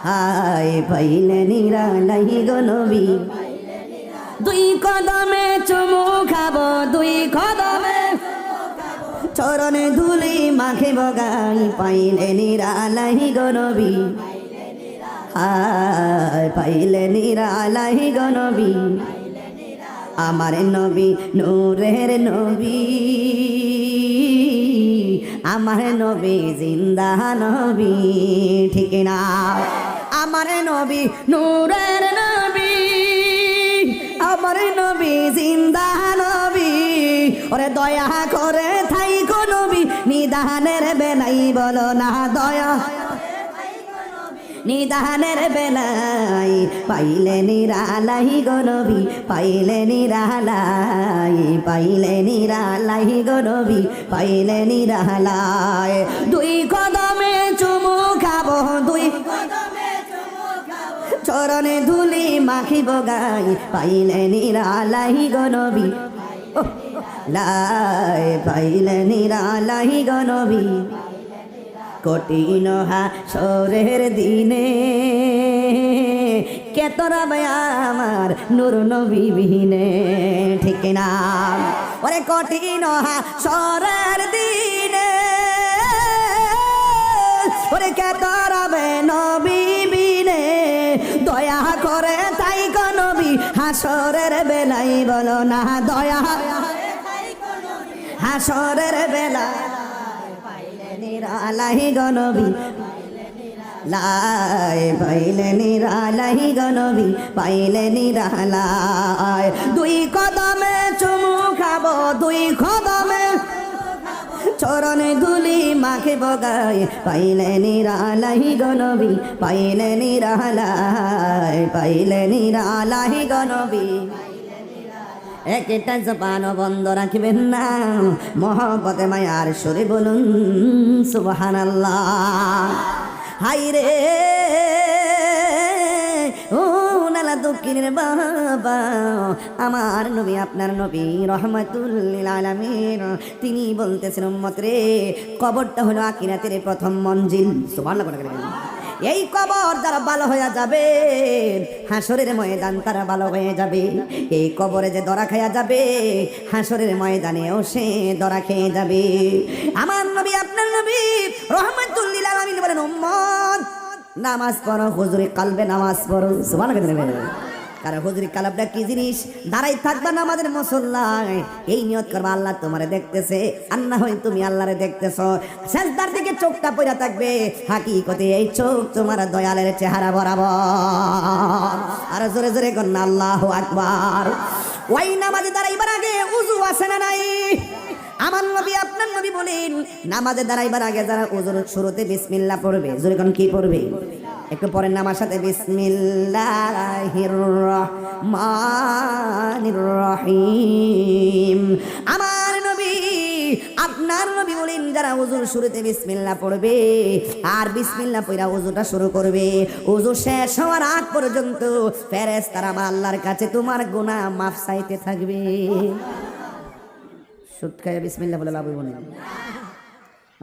হায় পাইলে নিরালাহি গো নবী দুই কদমে চুমু খাবো দুই কদমে চরণে ধুলি মাখে বগাই পাইলে নিরালাহি গো নবী হায় পাইলে নিরালাহি গো নবী আমার নবী নূরের নবী আমার নবী জিন্দা নবী ঠিক না আমার নবী নূরের নবী আমার নবী জিন্দা নবী ওরে দয়া করে থাইকো নবী নিদানের বেলাই বলো না দয়া নিদানের বেলাই পাইলে নিরালাহি গো নবী পাইলে নিরালাই পাইলে নিরালাহি গো নবী পাইলে নিরালাই দুই কদমে চুমু খাবো দুই চরণে ধুলি মাখিব গাই পাইলে নিরালাহি গো নবী লাই পাইলে নিরালাহি গো নবী কঠিন হাসরের দিনে কেতরা আমার নূর নবী বিহীনে ঠিক না ওরে কঠিন হাসরের দিনে ওরে কেতরা নবী বিনে দয়া করে তাই গো নবী হাসরের বেলাই বলো না দয়া হাসরের বেলা নিরালাহি গো নবী লাই পাইলে নিরালাহি গো নবী পাইলে নিরালাই দুই কদমে চুমু খাবো দুই কদমে চরণে ধুলি মাখে বগাই পাইলে নিরালাহি গো নবী পাইলে নিরালাই পাইলে নিরালাহি গো নবী একটা জবান বন্ধ রাখবেন না মহব্বতে মায়ার সুরে বলুন সুবহানাল্লাহ হাই রে ও নালা দক্ষিণের বাবা আমার নবী আপনার নবী রহমাতুল লিল আলামিন তিনি বলতেছেন উম্মত রে কবরটা হলো আখিরাতের প্রথম মঞ্জিল সুবহানাল্লাহ এই কবর যারা ভালো হয়ে যাবে হাসরের ময়দান তারা ভালো হয়ে যাবে এই কবরে যে দরা খায়া যাবে হাসরের ময়দানেও সে দরা খেয়ে যাবে আমার নবী আপনার নবী রহমাতুল লিল আলামিন বলেন উম্মত নামাজ পড়ো হুজুরে কালবে নামাজ পড়ো সুবহানাল্লাহ কারণ হুজুরি কালাবটা কি জিনিস দাঁড়াই থাকবা না আমাদের মুসল্লায় এই নিয়ত করবা আল্লাহ তোমারে দেখতেছে আর না হয় তুমি আল্লাহরে দেখতেছো সেজদার দিকে চোখটা পড়া থাকবে হাকিকতে এই চোখ তোমার দয়ালের চেহারা বরাবর আর জোরে জোরে কন্যা আল্লাহু আকবার ওই নামাজে দাঁড়াইবার আগে উযু আছে না নাই আমার নবী আপনার নবী বলেন নামাজে দাঁড়াইবার আগে যারা ওযুর শুরুতে বিসমিল্লাহ পড়বে, জোরে কোন কি পড়বে? একটু পরের নামার সাথে বিসমিল্লাহির রহমানির রহিম। আমার নবী আপনার নবী বলেন যারা ওযুর শুরুতে বিসমিল্লাহ পড়বে আর বিসমিল্লাহ পড়া ওযুটা শুরু করবে, ওযু শেষ হওয়ার আগ পর্যন্ত ফেরেশতারা আমার আল্লাহর কাছে তোমার গুনাহ মাফ চাইতে থাকবে। সুদ খায় বিসমিল্লাহ বলে লাভ হইব না।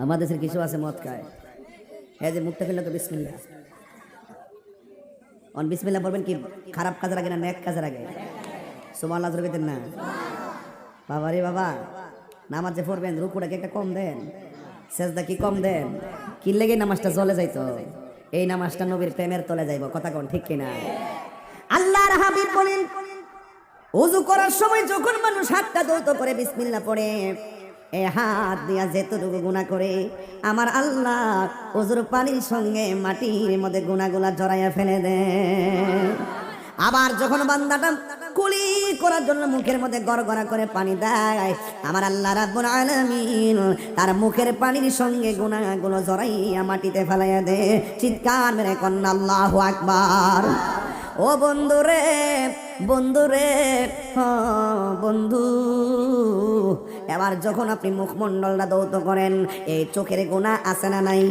আমাদের দেশের কিছু আছে মদ খায়, এই যে মুখটা খেলে তো বিসমিল্লাহ, অন বিসমিল্লাহ বলবেন কি খারাপ কাজের আগে না নেক কাজের আগে? সুবহানাল্লাহ জোরে কইতেন না? বাবা রে বাবা, নামাজ যে পড়বেন রুকুটা কি একটা কম দেন, সেজদা কি কম দেন? কি লেগে নামাজটা জ্বলে যাইতো? এই নামাজটা নবীর প্রেমের তলে যাইব, কথা কোন ঠিক কিনা? আল্লাহর হাবিব বলেন ওযু করার সময় যখন মানুষ হাতটা ধৌত করে বিসমিল্লাহ পড়ে, এ হাত দিয়া যেতটুকু গুনাহ করে আমার আল্লাহ ওযুর পানির সঙ্গে মাটির মধ্যে গুনাহগুলা জড়াইয়া ফেলে দেন। আবার যখন বান্দাটা কুলি করার জন্য মুখের মধ্যে গড়গড়া করে পানি দেয়, আমার আল্লাহ রাব্বুল আলামিন তার মুখের পানির সঙ্গে গুনাহগুলো জড়াইয়া মাটিতে ফেলাইয়া দেয়। চিৎকার মেরে কন্যা আল্লাহু আকবার। ও বন্ধুরে বন্ধুরে বন্ধু, এবার যখন আপনি মুখমণ্ডলটা ধৌত করেন, এই চোখের গুনাহ আছে না নাই?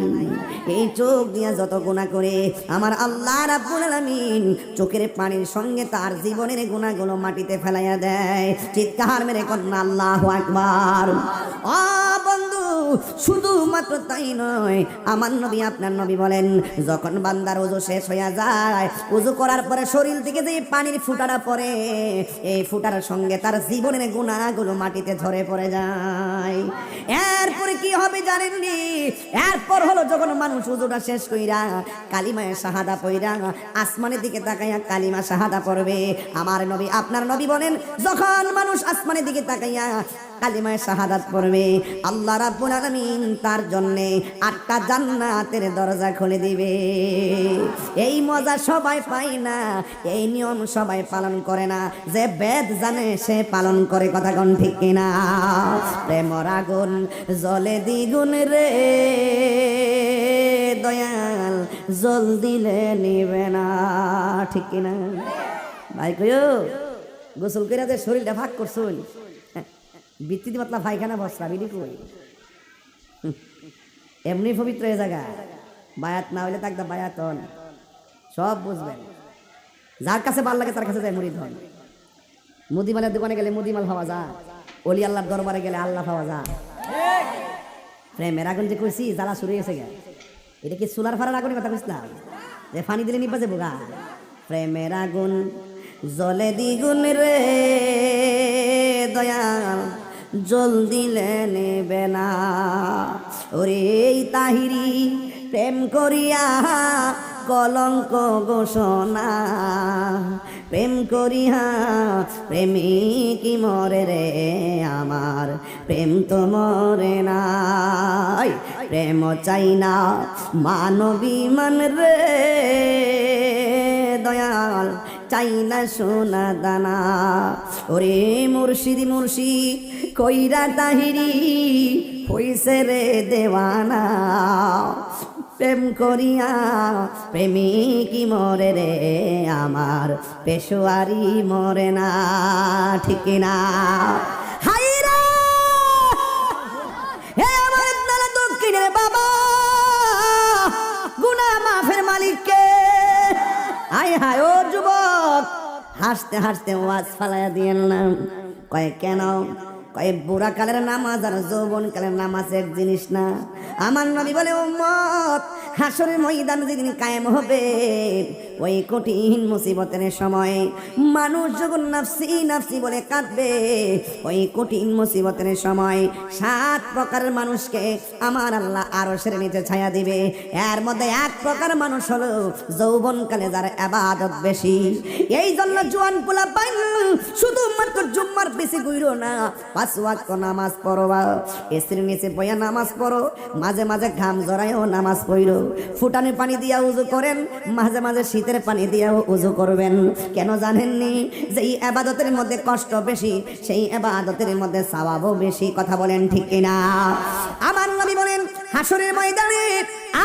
এই চোখ দিয়ে যত গুনাহ করে আমার আল্লাহ রাব্বুল আলামিন চোখের পানির সঙ্গে তার জীবনের গুনাহগুলো মাটিতে ফেলাইয়া দেয়। চিৎকার মেরে কন্যা আল্লাহু আকবার। ও বন্ধু, শুধুমাত্র তাই নয়, আমার নবী আপনার নবী বলেন যখন বান্দার ওযু শেষ হইয়া যায়, ওযু করার পরে শরীর থেকে যে পানির ফুটাটা পড়ে, এই ফুটার সঙ্গে তার জীবনের গুনাহগুলো মাটিতে ঝরে পড়ে যায়। এরপরে কি হবে জানেননি? এরপর হলো যখন মানুষ ওযুটা শেষ কইরা কালিমায়ে শাহাদা পড়া আসমানের দিকে তাকাইয়া কালিমা শাহাদা পড়বে, আমার নবী আপনার নবী বলেন যখন মানুষ আসমানের দিকে তাকাইয়া কালিমায়ে শাহাদাত পড়বে, আল্লাহ রাব্বুল আলামিন তার জন্য 8টা জান্নাতের দরজা খুলে দিবে। এই মজা সবাই পায় না, এই নিয়ম সবাই পালন করে না। যে বেদ জানে সে পালন করে, কথা কোন ঠিক কিনা? প্রেমর আগুন জ্বলে দ্বিগুণ রে দয়াল, জল দিলে নিবে না, ঠিক কিনা? ভাই কইও গোসল করে যে শরীরটা ভাগ করছুন, বৃত্তি পাতলা পায়খানা বসরা বিডি কই এমনি পবিত্র এ জায়গা। বায়াত না হইলে তাকদা বায়াত হন, সব বুঝবেন। যার কাছে ভাল লাগে তার কাছে যায় মুরিদ হন। মুদিমালের দোকানে গেলে মুদিমাল পাওয়া যায়, অলি আল্লাহর দরবারে গেলে আল্লাহ পাওয়া যায়। প্রেমের আগুন যে কইছি জ্বালা শুরু হয়েছে গে, এটা কি সোলার ফারার আগুনের কথা কইছিলাম যে পানি দিলে নিবা যাবো গা? প্রেমের আগুন জ্বলে দ্বিগুণ রে দয়াল, জল দিলে নেবে না। ওরে তাহিরি প্রেম করিয়া কলঙ্ক ঘোষণা, প্রেম করিয়া প্রেমিক মরে রে আমার, প্রেম তো মরে নাই। প্রেম চাই না মানবী মান রে দয়াল, চাই না সোনা দানা। ওরে মুর্শিদি মুর্শিদ কইরা তাহিরি হইছে রে দেওয়ানা, প্রেম করিয়া প্রেমিক মরে রে আমার, পেশোয়ারি মরে না, ঠিক না? হাই রে হে আমার নালা দক্ষিণের বাবা, গুনাহ মাফের মালিককে। হায় হায় ও যুবক, হাসতে হাসতে ওয়াজ ফালাইয়া দিয়েন না। কয় কেন? কয় বুড়া কালের নামাজ আর যৌবন কালের নামাজ এক জিনিস না। আমার নবী বলে উম্মত, হাসরের ময়দান যেদিন কায়েম হবে, ওই কঠিন মুসিবতের সময় মানুষ যখন নাফসি নাফসি বলে কাঁদবে, ওই কঠিন মুসিবতের সময় 7 প্রকারের মানুষকে আমার আল্লাহ আরশের নিচে ছায়া দিবে। এর মধ্যে 1 প্রকার মানুষ হলো যৌবনকালে যার ইবাদত বেশি। এই জন্য জোয়ান পোলা পাইন শুধুমাত্র জুম্মার পিছে ঘুরো না, 5 ওয়াক্ত নামাজ পড়বা, এসির নিচে বইয়া নামাজ পড়ো, মাঝে মাঝে ঘাম জড়ায়ও নামাজ পড়ো, ফুটানি পানি দিয়া উযু করেন, মাঝে মাঝে শীতের শীতের পানি দিয়েও উযু করবেন। কেন জানেননি? যেই ইবাদতের মধ্যে কষ্ট বেশি সেই ইবাদতের মধ্যে সওয়াবও বেশি। কথা বলেন ঠিক কিনা? আমার নবী বলেন হাসরের ময়দানে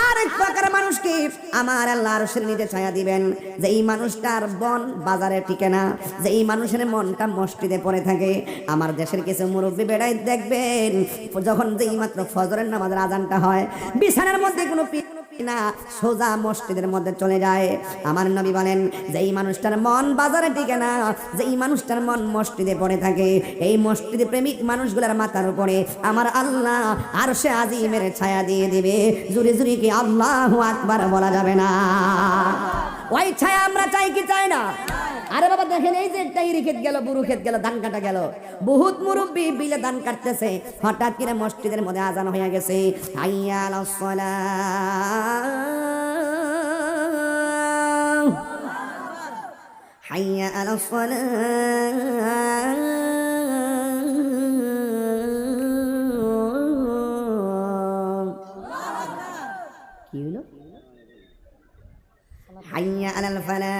আরেক প্রকার মানুষকে আমার আল্লাহ আরশের নিচে ছায়া দিবেন, যেই মানুষটার মন বাজারে টিকে না, যেই মানুষের মনটা মসজিদে পড়ে থাকে। আমার দেশের কিছু মুরব্বী বেড়াই দেখবেন যখন যেই মাত্র ফজরের নামাজের আজানটা হয় বিছানার মধ্যে কোনো না সোজা মসজিদের মধ্যে চলে যায়। আমার নবী বলেন যেই মানুষটার মন বাজারে টিকে না, যেই মানুষটার মন মসজিদে পড়ে থাকে, এই মসজিদে প্রেমিক মানুষগুলোর মাথার উপরে আমার আল্লাহ আরশে আজিমের ছায়া দিয়ে দিবে। জুরি জুরি কি আল্লাহু আকবার বলা যাবে না? ওই ছায়া আমরা চাই কি চাই না? আরে বাবা দেখেন এই যে টাইরি ক্ষেত গেল, বুরু ক্ষেত গেল, ধান কাটা গেল, বহুত মুরব্বি বিলে ধান কাটতেছে, হঠাৎ করে মসজিদের মধ্যে আজান হয়ে গেছে, হাইয়া আলাস সালাহ, হাইয়া আলাস সালাহ। কি হলো? হাইয়া আলাল ফালাহ,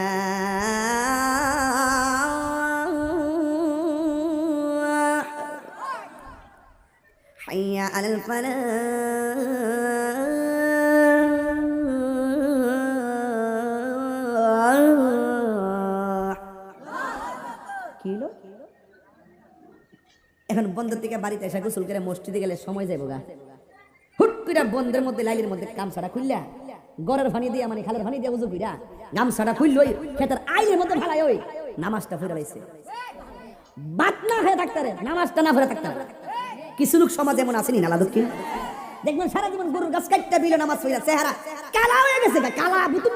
হাইয়া আলাল ফালাহ। কি হলো? এখন বন্ধের থেকে বাড়িতে এসে গোসল করে মসজিদে গেলে সময় যাইব গা। হুট করে বন্ধের মধ্যে লাইলের মধ্যে গামছাটা খুললা, গড়ের পানি দিয়া মানে খালের পানি দিয়া উজু কইরা গামছাটা খুলল, ওই ক্ষেতের আইলের মধ্যে ফালাই ওই নামাজটা পড়ে লাইছে। বাত না হয়ে থাকতারে, নামাজটা না পড়ে থাকতারে। কিছু লোক সমাজে এমন আসেনি নালা দক্ষিণ, দেখবেন সারা জীবন গরুর গাছ কাটতে দিলে নামাজ পড়ে চেহারা কালা হয়ে গেছে, কালা বুতুম।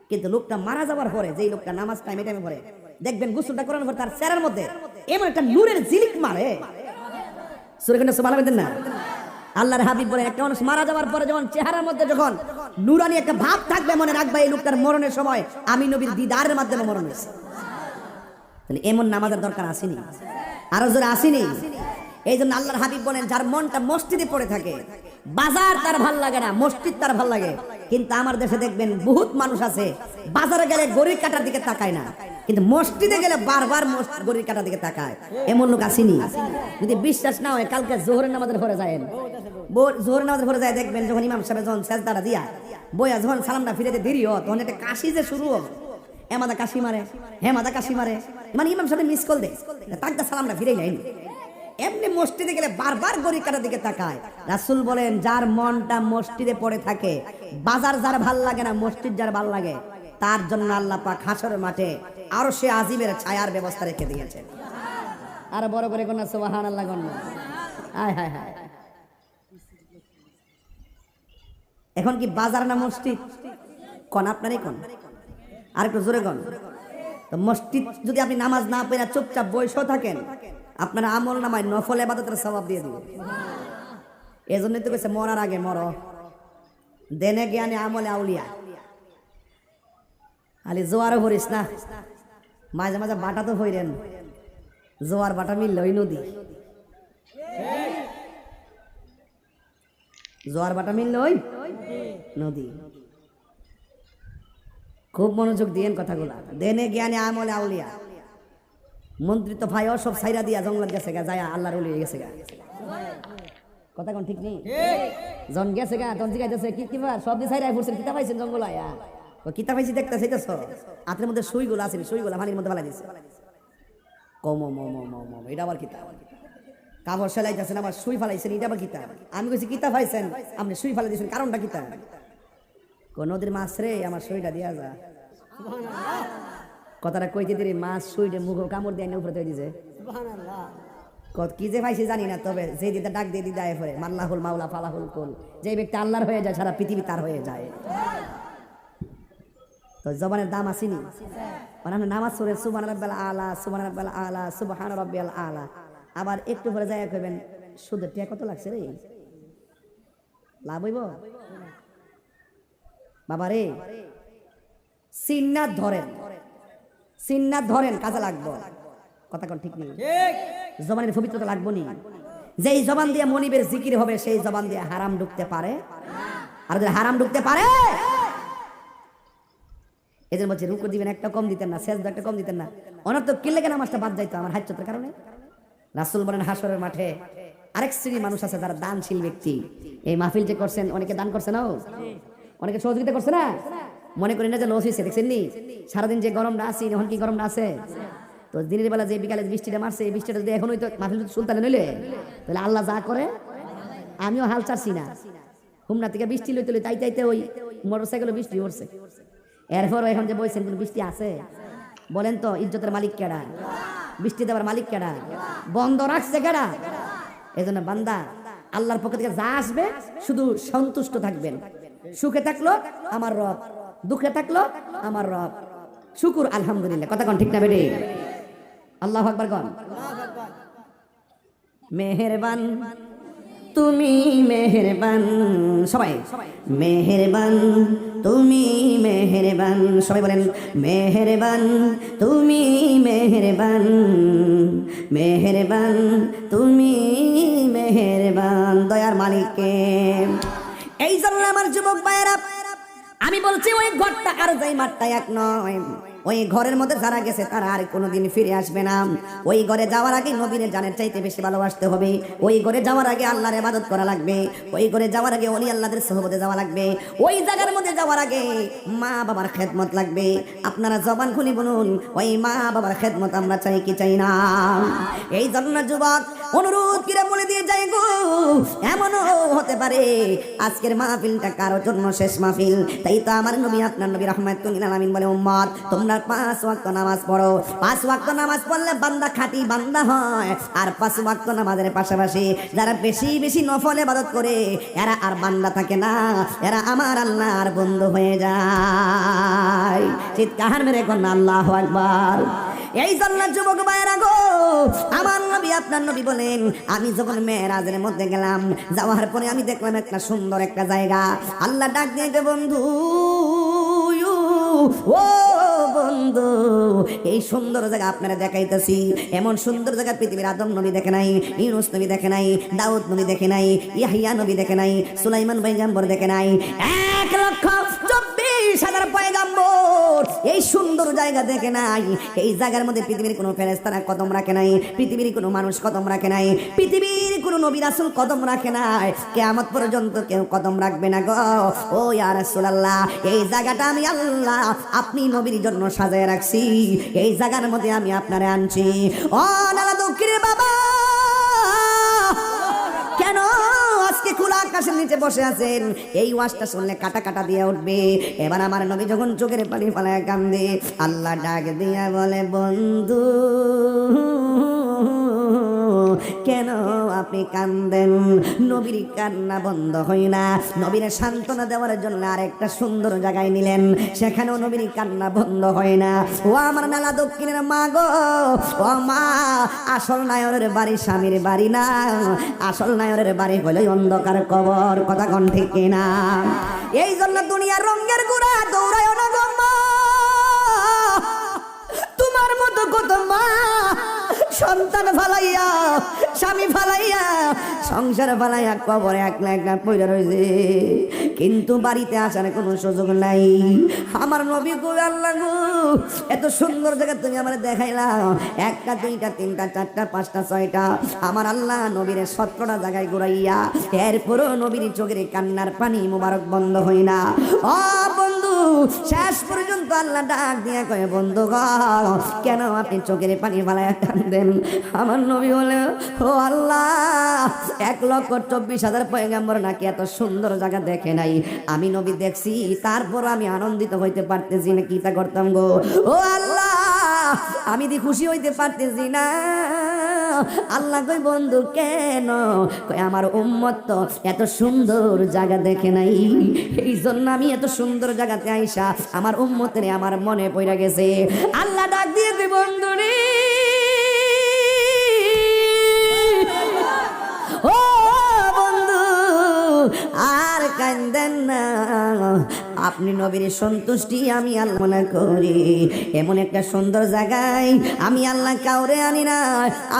কিন্তু লোকটা মারা যাওয়ার পরে যেই লোকটা নামাজ টাইমে টাইমে পড়ে দেখবেন গোসলটা করানোর পর তার চেহারার মধ্যে এমন একটা নূরের ঝিলিক মারে। সূরা সুবহানাল্লাহ বলেন না? আল্লাহর হাবিব বলেন একটা মানুষ মারা যাওয়ার পরে যখন চেহারার মধ্যে যখন নূরানি একটা ভাব থাকবে, মনে রাখবে এই লোকটার মরণের সময় আমি নবীর দিদারের মাধ্যমে মরণ হয়েছে। তাহলে এমন নামাজের দরকার আসেনি? আরো জোরে আসেনি? এই জন্য আল্লাহর হাবিব বলেন যার মনটা মসজিদে পড়ে থাকে, বাজার তার ভাল লাগে না, মসজিদ তার ভাল লাগে। কিন্তু আমার দেশে দেখবেন বহুত মানুষ আছে বাজারে গেলে গড়ির কাটার দিকে তাকায় না, কিন্তু মসজিদে গেলে বারবার গড়ির কাটার দিকে তাকায়। এমন লোক আসেনি? যদি বিশ্বাস না হয় কালকে জোহরের নামাজের পরে যায়, জোহরের নামাজের পরে যায় দেখবেন যখন ইমাম সাহেব যখন সেজদাটা দিয়া বইয়া যখন সালামটা ফিরেতে দেরি হয় তখন একটা কাশি যে শুরু হয়, এমাদা কাশি মারে, হেমাদা কাশি মারে, মানে ইমাম সাহেব মিস কল দেয়, তাকদা সালামটা ফিরে যায়নি। এমনি মসজিদে গেলে বারবার গড়ি কাটার দিকে তাকায়। রাসূল বলেন যার মনটা মসজিদে পড়ে থাকে, বাজার যার ভাল লাগে না, মসজিদ যার ভাল লাগে, তার জন্য আল্লাহ পাক হাসরের মাঠে আরশে আজিমের ছায়ার ব্যবস্থা রেখে দিয়েছেন। আর বড় করে কোন সুবহানাল্লাহ কোন, হায় হায় হায়। এখন কি বাজার না মসজিদ? কোন আপনারই কোন, আর একটু জোরে কোন। তো মসজিদ যদি আপনি নামাজ না পড়ে চুপচাপ বসেও থাকেন, আপনার আমল নামায় নফল ইবাদতের সওয়াব দিয়ে দিবে। এজন্যই তো কইছে মরার আগে মরো, দেনে জ্ঞানে আমলে আউলিয়া। খালি জোয়ারও ভরিস না, মাঝে মাঝে বাটা তো হইরেন, জোয়ার বাটা মিললে ওই নদী, জোয়ার বাটা মিললে ওই নদী। খুব মনোযোগ দিয়েন কথাগুলা। দেনে জ্ঞানে আমলে আউলিয়া। মন্ত্রী তো ভাই সব সাইরা দিয়া জঙ্গল গেছে গা, যায় আল্লাহর ওলি হয়ে গেছে গা। কথা কোন ঠিক নেই? জন গেছে গা, তখন জিজ্ঞাসা কি কি সব দিয়ে সাইরা পড়ছেন, কিতা পাইছেন জঙ্গল আয়া? ও কিতা পাইছি দেখতেছে, এটা সব হাতের মধ্যে সুইগুলো আছে, সুইগুলো পানির মধ্যে ফেলা দিচ্ছে। কম এটা আবার কিতা? কাপড় সেলাইতেছেন আবার সুই ফেলাইছেন, এটা আবার কিতা? আমি কইছি কিতা পাইছেন, আপনি সুই ফেলাই দিয়েছেন, কারণটা কিতা? নদীর মাছ রে, আমার সুইটা দিয়া যা। কথাটা কইতে দিলে মাছ সুইটে মুখ কামড় দিয়ে উপরে তৈরি দিছে। কি যে পাইছি জানি না, তবে যে দিদা ডাক দিয়ে দিদা পরে মাল্লাহুল মাওলা ফালাহুল কুল, যে ব্যক্তি আল্লাহর হয়ে যায় সারা পৃথিবী তার হয়ে যায়। তো জবানের দাম আসেনি? মানে আমরা নামাজ পড়ে সুবহান রাব্বিয়াল আলা, সুবহান রাব্বিয়াল আলা, সুবহান রাব্বিয়াল আলা, আবার একটু পরে যায় কইবেন সুদের টাকা কত লাগছে রে, লাভ হইব? বাবা রে, সিন্নাত ধরেন, সিন্নাত ধরেন, কাজে লাগবো। কথা কোন ঠিক নেই? জবানের পবিত্রতা লাগবো নি? যেই জবান দিয়ে মনিবের জিকির হবে সেই জবান দিয়ে হারাম ঢুকতে পারে? আর যদি হারাম ঢুকতে পারে এই জন্য বলছে রুকু দিবেন একটা কম দিতেন না, সেজদা একটা কম দিতেন না। অনর্থ কিনলে কেন নামাজটা বাদ যাইতো আমার হাজ্জতের কারণে। রাসূল বলেন হাসরের মাঠে আরেক শ্রেণীর মানুষ আছে যারা দানশীল ব্যক্তি। এই মাহফিল যে করছেন অনেকে দান করছে না, অনেকে সহযোগিতা করছে না, মনে করি না যে লস হয়েছে। দেখছেন নি সারাদিন যে গরমটা আছে এখন কি গরমটা আছে? তো দিনের বেলা যে বিকালে বৃষ্টিটা মারছে এই বৃষ্টিটা যদি এখন হইতো মাহফিল সুলতানে নইলে তাহলে আল্লাহ যা করে আমিও হাল চাচ্ছি না। হুমনা থেকে বৃষ্টি লইতে লই তাইতে ওই মোটরসাইকেলে বৃষ্টি পড়ছে। এরপর এখন যে বলছেন কোন বৃষ্টি আছে? বলেন তো ইজ্জতের মালিক কেডা? বৃষ্টি দেওয়ার মালিক কেডা? বন্ধ রাখছে কেডা? এই জন্য বান্দা আল্লাহর পক্ষ থেকে যা আসবে শুধু সন্তুষ্ট থাকবেন। সুখে থাকলো আমার রব, দুঃখে থাকলো আমার রব, শুকুর আলহামদুলিল্লাহ। কথা কোন ঠিক না বেটে? আল্লাহু আকবার কোন। মেহেরবান তুমি মেহেরবান, সবাই মেহেরবান তুমি মেহেরবান, সবাই বলেন মেহেরবান তুমি মেহেরবান, মেহেরবান তুমি মেহেরবান দয়ার মালিককে। এই জন্য আমার যুবক ভাইয়েরা আমি বলছি ওই ঘরটা আর যাই মাঠটা এক নয়। ওই ঘরের মধ্যে যারা গেছে তারা আর কোনোদিন ফিরে আসবে না। ওই ঘরে যাওয়ার আগে নবীর জানের চাইতে বেশি ভালোবাসতে হবে। ওই ঘরে যাওয়ার আগে আল্লাহর ইবাদত করা লাগবে। ওই ঘরে যাওয়ার আগে ওলি আল্লাহদের সোহবতে যাওয়া লাগবে। ওই জায়গার মধ্যে যাওয়ার আগে মা বাবার খেদমত লাগবে। আপনারা জবান খুলি বলুন ওই মা বাবার খেদমত আমরা চাই কি চাই না? এই জন্য যুবক অনুরোধ করে বলে দিয়ে যাই গো, এমনও হতে পারে আজকের মাহফিলটা কারোর জন্য শেষ মাহফিল। তাই তো আমার নবী আপনার নবী রাহমাতুল লিল আলামিন বলে উম্মত তোমরা 5 ওয়াক্ত নামাজ পড়ো। 5 ওয়াক্ত নামাজ পড়লে বান্দা খাঁটি বান্দা হয়। আর 5 ওয়াক্ত নামাজের পাশাপাশি যারা বেশি বেশি নফল ইবাদত করে এরা আর বান্দা থাকে না, এরা আমার আল্লাহর বন্ধু হয়ে যায়। চিৎকার মেরে কোন আল্লাহু আকবার। এই জন্য যুবক ভাইয়েরা গো আমার নবী আপনার নবী বলেন আমি যখন মেরাজের মধ্যে গেলাম যাওয়ার পরে আমি দেখলাম একটা সুন্দর একটা জায়গা। আল্লাহ ডাক দিয়ে বন্ধু ও বন্ধু এই সুন্দর জায়গা আপনারা দেখাইতেছি। এমন সুন্দর জায়গা পৃথিবীর আদম নবী দেখে নাই, ইউনূস নবী দেখে নাই, দাউদ নবী দেখে নাই, ইয়াহইয়া নবী দেখে নাই, সুলাইমান পয়গম্বর দেখে নাই। 1,24,000 পয়গম্বর এই সুন্দর জায়গা দেখে নাই। এই জায়গার মধ্যে পৃথিবীর কোনো ফেরেশতারা কদম রাখে নাই, পৃথিবীর কোনো মানুষ কদম রাখে নাই, পৃথিবীর কোনো নবী রাসূল কদম রাখে নাই, কিয়ামত পর্যন্ত কেউ কদম রাখবে না গো। ও ইয়া রাসূলুল্লাহ এই জায়গাটা আমি আল্লাহ আপনি নবীর জন্য সাজায় রাখছি। এই জায়গার মধ্যে আমি আপনারে আনছি। ও নালা দক্ষিণের বাবা কেন আজকে খোলা আকাশের নিচে বসে আছেন? এই ওয়াজটা শুনলে কাটা কাটা দিয়ে উঠবে। এবার আমার নবী যখন চোখের পানি ফেলায় কান্দে আল্লাহ ডাক দিয়া বলে বন্ধু কেন আপনি কান্দেন? নবীর কান্না বন্ধ হয় না। নবীর সান্ত্বনা দেওয়ার জন্য আরেকটা সুন্দর জায়গায় নিলেন, সেখানেও নবীর কান্না বন্ধ হয় না। ও আমার নালা দক্ষিণের মা গো, ও মা আসল নায়রের বাড়ি স্বামীর বাড়ি না, আসল নায়রের বাড়ি হলো অন্ধকার কবর। কথা কোন ঠিক কিনা? এই জন্য দুনিয়ার রঙের গুড়া দৌড়ায় না গো মা, তোমার মতো কত মা সন্তান ফালাইয়া স্বামী ফালাইয়া সংসার ফালাইয়া কবরে একলা একলা পড়ে রয়েছে, কিন্তু বাড়িতে আসার কোনো সুযোগ নাই। আমার নবী গো আল্লাহ গো এত সুন্দর জায়গা তুমি আমার দেখাইলা, 1টা 2টা 3টা 4টা 5টা 6টা আমার আল্লাহ নবীর 17টা জায়গায় ঘুরাইয়া এরপরও নবীর চোখের কান্নার পানি মোবারক বন্ধ হয় না। ও বন্ধু শেষ পর্যন্ত আল্লাহ ডাক দিয়া কয় বন্ধু গো কেন আপনি চোখের পানি ফালাইয়া কান্দেন? আমার নবী বলে ও আল্লাহ 1,24,000 পয়গম্বর নাকি এত সুন্দর জায়গা দেখে নাই। আমি নবী দেখছি তারপর আমি আনন্দিত হইতে পারতেছি না, কি তা করতাম গো? ও আল্লাহ আমি দি খুশি হইতে পারতেছি না। আল্লাহ কই বন্ধু কেন? কই আমার উম্মত তো এত সুন্দর জায়গা দেখে নাই, এই জন্য আমি এত সুন্দর জায়গাতে আইসা আমার উম্মতের আমার মনে পড়ে গেছে। আল্লাহ ডাক দিয়ে কই বন্ধু রে ও বন্ধু আর কান্দেন না, আপনি নবীর সন্তুষ্টি আমি আল্লাহ মনে করি। এমন একটা সুন্দর জায়গায় আমি আল্লাহ কাউরে আনি না,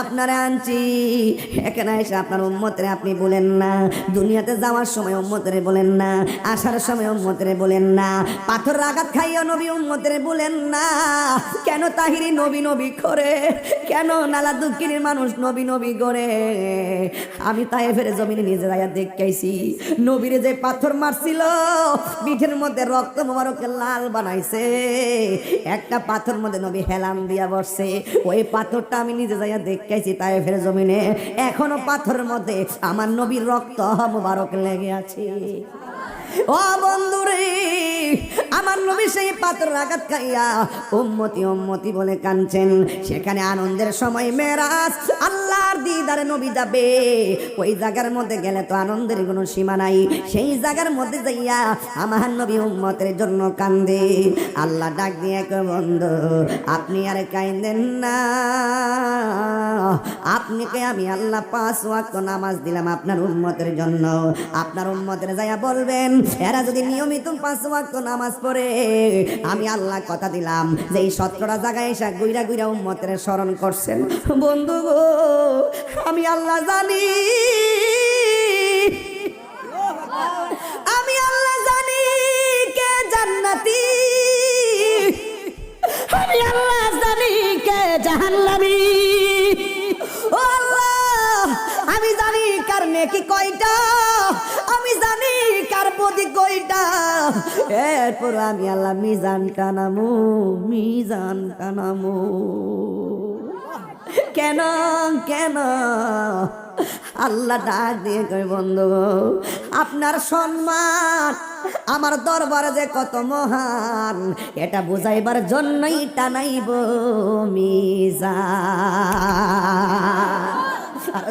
আপনারা আনছি। এখানে এসে আপনার উম্মতরে আপনি বলেন না, দুনিয়াতে যাওয়ার সময় উম্মতরে বলেন না, আসার সময় উম্মতরে বলেন না, পাথর আঘাত খাইয়া নবী উম্মতরে বলেন না। কেন তাহিরি নবী নবী করে, কেন নালা দুঃখিনীর মানুষ নবী নবী করে? আমি তায়েফের জমিনে নিজে যাইয়া দেখাইছি, নবীরে যে পাথর মারছিল পিঠের মধ্যে রক্ত মোবারক লাল বানাইছে, একটা পাথর মধ্যে নবী হেলান দিয়া বসছে। ওই পাথরটা আমি নিজে যাইয়া দেখাইছি তায়েফের জমিনে, এখনো পাথরের মধ্যে আমার নবীর রক্ত মোবারক লেগে আছে। ও বন্ধুরে, আমার নবী সেই পাথর আঘাত খাইয়া উম্মতি উম্মতি বলে কাঁদছেন। সেখানে আনন্দের সময় মেরাজ, আল্লাহর দিদারে নবী যাবে। ওই জায়গার মধ্যে গেলে তো আনন্দের কোনো সীমা নাই। সেই জায়গার মধ্যে যাইয়া আমার নবী উম্মতের জন্য কান্দে। আল্লাহ ডাক দিয়ে কয়, বন্ধু আপনি আর কাঁদেন না, আপনাকে আমি আল্লাহ 5 ওয়াক্ত নামাজ দিলাম আপনার উম্মতের জন্য। আপনার উম্মতের যাইয়া বলবেন, এরা যদি নিয়মিত 5 ওয়াক্ত নামাজ পড়ে, আমি আল্লাহ কথা দিলাম যে এই 17টা জায়গায় এসে গুইরা গুইরা উম্মতের স্মরণ করছেন। বন্ধু গো, আমি আল্লাহ জানি, আমি আল্লাহ জানি কে জান্নাতি, আমি আল্লাহ জানি কে জাহান্নামী। ও আল্লাহ, আমি জানি কার নেকি কয়টা, আমি জানি কার বদি কয়টা। এরপর আমি আল্লাহ মিজান টানামু, মিজান টানামু। কেন কেন? আল্লাহ ডাক দিয়ে কই, বন্ধু আপনার সম্মান আমার দরবারে যে কত মহান, এটা বুঝাইবার জন্যই টানাইব মিজান।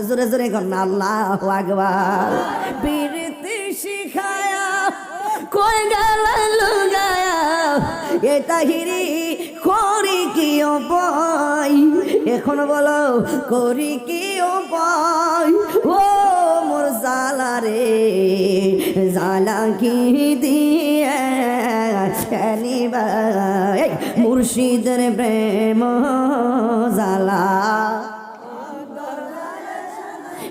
জোরে জোরে কর না আল্লাহু আকবার। প্রীতি শিখায়া কই গেল লুগায়া, এ তাহিরি করি কি উপায়, এখন বলো করি কি উপায়? ও মোর জালা রে, জালা কি দিয়ে মুর্শিদের প্রেম জালা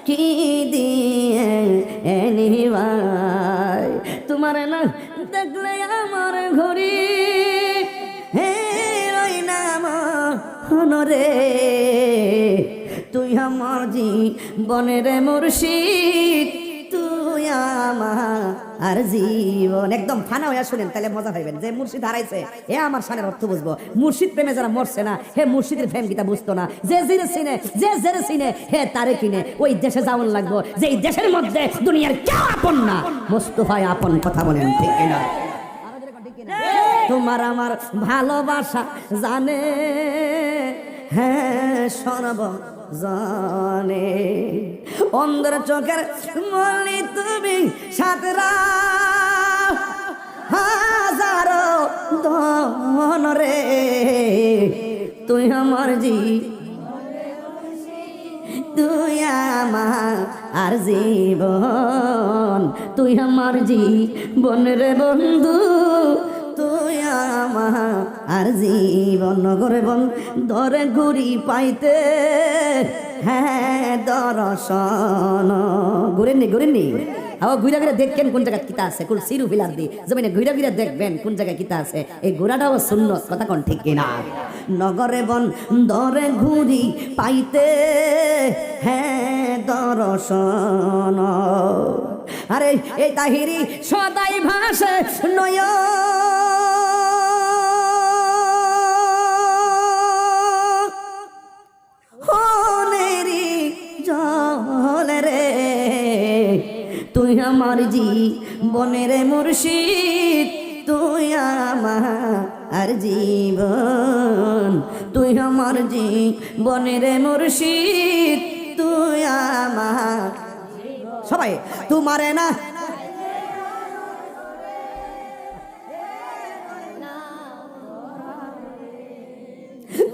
কি দিয়ে এনিবাই। তোমার না দেখলে আমার ঘড়ি হে রই নাম হনরে, তুই আমার জীবনের মুর্শিদ, তুই আমার আর জীবন। একদম ফানা হইয়া শুনেন, তাহলে মজা পাইবেন। যে মুর্শিদ হারাইছে হে আমার শানের অর্থ বুঝবো। মুর্শিদ প্রেমে যারা মরছে না, হে মুর্শিদের প্রেম গীতা বুঝতো না। যে জিরে চিনে, যে জেরে চিনে, হে তারে কিনে। ওই দেশে যাওয়ান লাগবো যে দেশের মধ্যে দুনিয়ার কেউ আপন না, মোস্তফায় আপন। কথা বলেন ঠিক কিনা? তোমার আমার ভালোবাসা জানে, হ্যাঁ সর্ব জানে। অন্ধের চোখের মলি তুমি, সাতরা হাজারো ধন রে, তুই আমার তুই আমার আর জীবন, তুই আমার জীবন রে বন্ধু, তুই আমার আর জীবন। নগরে বন ধরে ঘুরি পাইতে, হ্যাঁ দর্শন। ঘুরেননি ঘুরেননি আবার ঘুরে ঘুরে দেখবেন কোন জায়গায় কিতা আছে, কোন সিরু ফিলার দি জমিনে ঘুরে ঘুরে দেখবেন কোন জায়গায় কিতা আছে। এই ঘোরাটাও সুন্নত, কথা কোন ঠিক কিনা? নগরে বন ধরে ঘুরি পাইতে, হ্যাঁ দর্শন। আরে এই তাহিরি সদাই ভাসে নয়, তুই আমার জীবনের মুর্শিদ, তুই আমার জীবন, তুই আমার জীবনের মুর্শিদ, তুই আমার। সবাই তোমারে না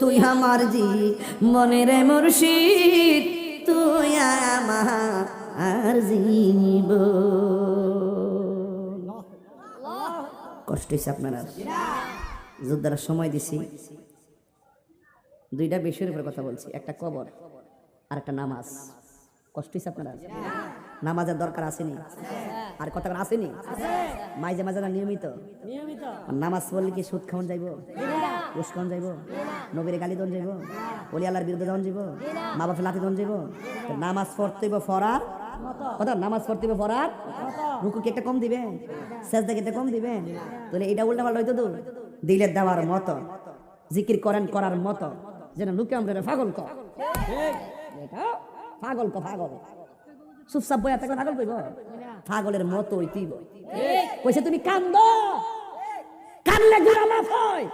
তুই আমার জীবনের মুর্শিদ, তুই আমার জীবন। কষ্ট কষ্ট হয়েছে আপনারা? যোদ্ধারা সময় দিছি, দুইটা বিষয়ের উপরে কথা বলছি, একটা কবর আর একটা নামাজ। কষ্ট হয়েছে আপনারা? নামাজের দরকার আসেনি? আর কথা আসেনি? মাঝে মাঝে না নিয়মিত আর নামাজ পড়লে কি সুদ খাওয়ান যাইব, ঘুষ খাওয়ান যাইব, নবীর গালি দন যাইব, ওলি আল্লাহর বিরুদ্ধে দন যাইব, মা বাপের লাথি দন যাইব? নামাজ পড়তে হইব ফরার কথা, নামাজ পড়তে হইব ফরার। রুকু কি একটা কম দিবেন? সেজদা কি একটা কম দিবেন? তাহলে এটা উল্টা পাল্টা হইতো তো দিলের দেওয়ার মতো, জিকির করেন করার মতো, যেন লোকে আমরা পাগল কর, এটা পাগল ক পাগল। চুপচাপ বইয়া থাকলে পাগল কইব? পাগলের মতো হইতেইব। কইছে তুমি কান্দ, কানলে গুনাহ মাফ হয়।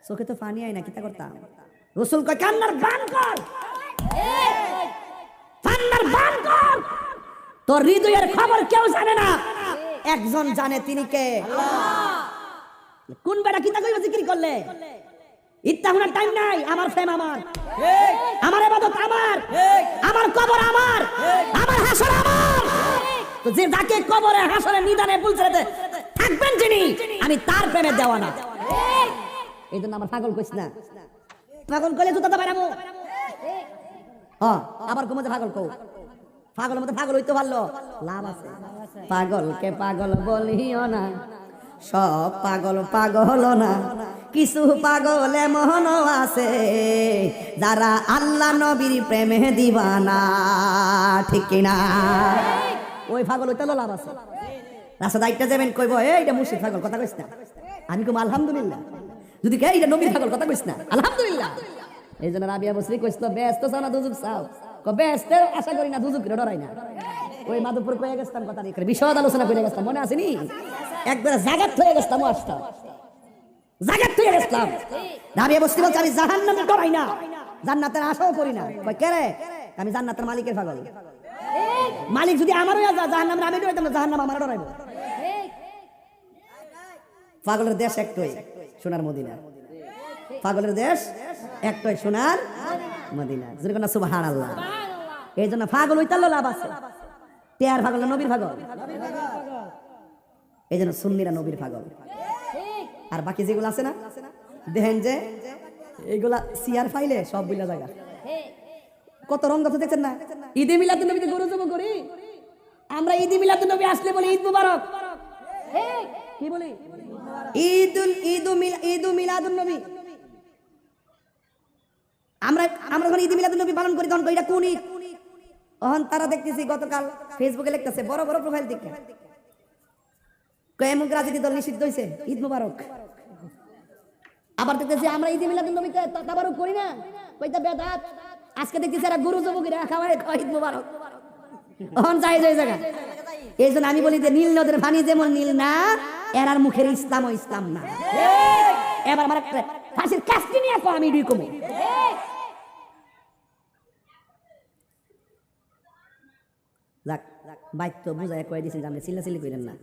চোখে তো পানি আয় না, কিতা করতাম? রাসূল কয় কান্নার বান কর, কান্নার বান কর। তোর হৃদয়ের খবর কেউ জানে না, একজন জানে, তিনি কে? আল্লাহ। কোন বেটা কিতা কইব জিকির করলে? ইত্তাহুনার টাইম নাই। আমার ফেম আমার, আমার ইবাদত আমার, আমার কবর আমার, আমার হাসর আমার। তো যে যাকে কবরে হাসরে নিদানে পুলছেতে থাকবেন যিনি, আমি তার প্রেমে দেওয়ানা। এই জন্য আমার পাগল কইছ না, পাগল কইলে জুতাটা বাইরামু। আবার ঘুমোতে পাগল কও, পাগলের মতো পাগল হইতে পারলো লাভ আছে? পাগলকে পাগল বলিও না, সব পাগল পাগল না, কিছু পাগল এমন আছে যারা আল্লাহ নবীর প্রেমে দিবানা, ঠিক কিনা? ওই পাগল হইতে লাভ আছে। রাস্তা দায়িত্ব যাবেন, কইব এইটা মুর্শিদ পাগল, কথা কইস না। আমি কইব আলহামদুলিল্লাহ। যদি কে এইটা নবীর পাগল, কথা কইস না, আলহামদুলিল্লাহ। এই জন্য রাবিয়া বসরি কইস তো ব্যস্ত চাও না দুজুক চাও, ব্যস্ত আশা করি না, দুজুক ডরাই না। ওই মাধবপুর কয়ে গেছিলাম, কথা নেই বিশদ আলোচনা করে গেছিলাম, মনে আসেনি? একবার জাগাত হয়ে গেছিলাম, আসতাম জাগাত হয়ে গেছিলাম। রাবিয়া বসরি বলছে আমি জাহান্নামে ডরাই না, জান্নাতের আশাও করি না। কই কে রে? আমি জান্নাতের মালিকের পাগল। মালিক যদি আমারও জাহান্নামে, আমি ডরাইতাম না, জাহান্নাম আমার ডরাইব। পাগলের দেশ একটাই, সোনার মদিনা। পাগলের দেশ একটাই, সোনার মদিনা। যেরকম না সুবহানাল্লাহ। এই জন্য পাগল হইতে লাভ আছে। তেয়ার পাগল না নবীর পাগল? এই জন্য সুন্নিরা নবীর পাগল। আর বাকি যেগুলো আছে না, দেখেন যে এইগুলা সিয়ার ফাইলে সব বিলা জায়গা কত রং আছে দেখছেন না? ঈদে মিলাদুন নবীতে গরু জব করি আমরা। ঈদে মিলাদুন নবী আসলে বলি ঈদ মুবারক, কি বলি? ঈদু মিলাদুন নবী। আমরা যখন ঈদ মিলাদুন নবী পালন করি তখন এটা কোন ঈদ? তখন তারা দেখতেছি গতকাল ফেসবুকে লিখতেছে বড় বড় প্রোফাইল দেখে, কয়েক রাজনীতি দল নিষিদ্ধ হয়েছে, ঈদ মুবারক। আবার দেখতেছি আমরা ঈদ মিলাদুন নবীতে তাবারক করি না, কইতা বেদাত। আজকে দেখতেছি এরা গরু জবুকিরা খাওয়ায় ঈদ মুবারক। তখন যাই জায়গা। এই জন্য আমি বলি যে নীল নদের পানি যেমন নীল না, এরার মুখের ইসলাম ও ইসলাম না। এবার আমার একটা ফাঁসির কাজটি নিয়ে আমি দুই কমে যাক বাইক তো বুঝাই কয়ে দিয়েছি যে আপনি চিল্লাচিল্লি করেন না।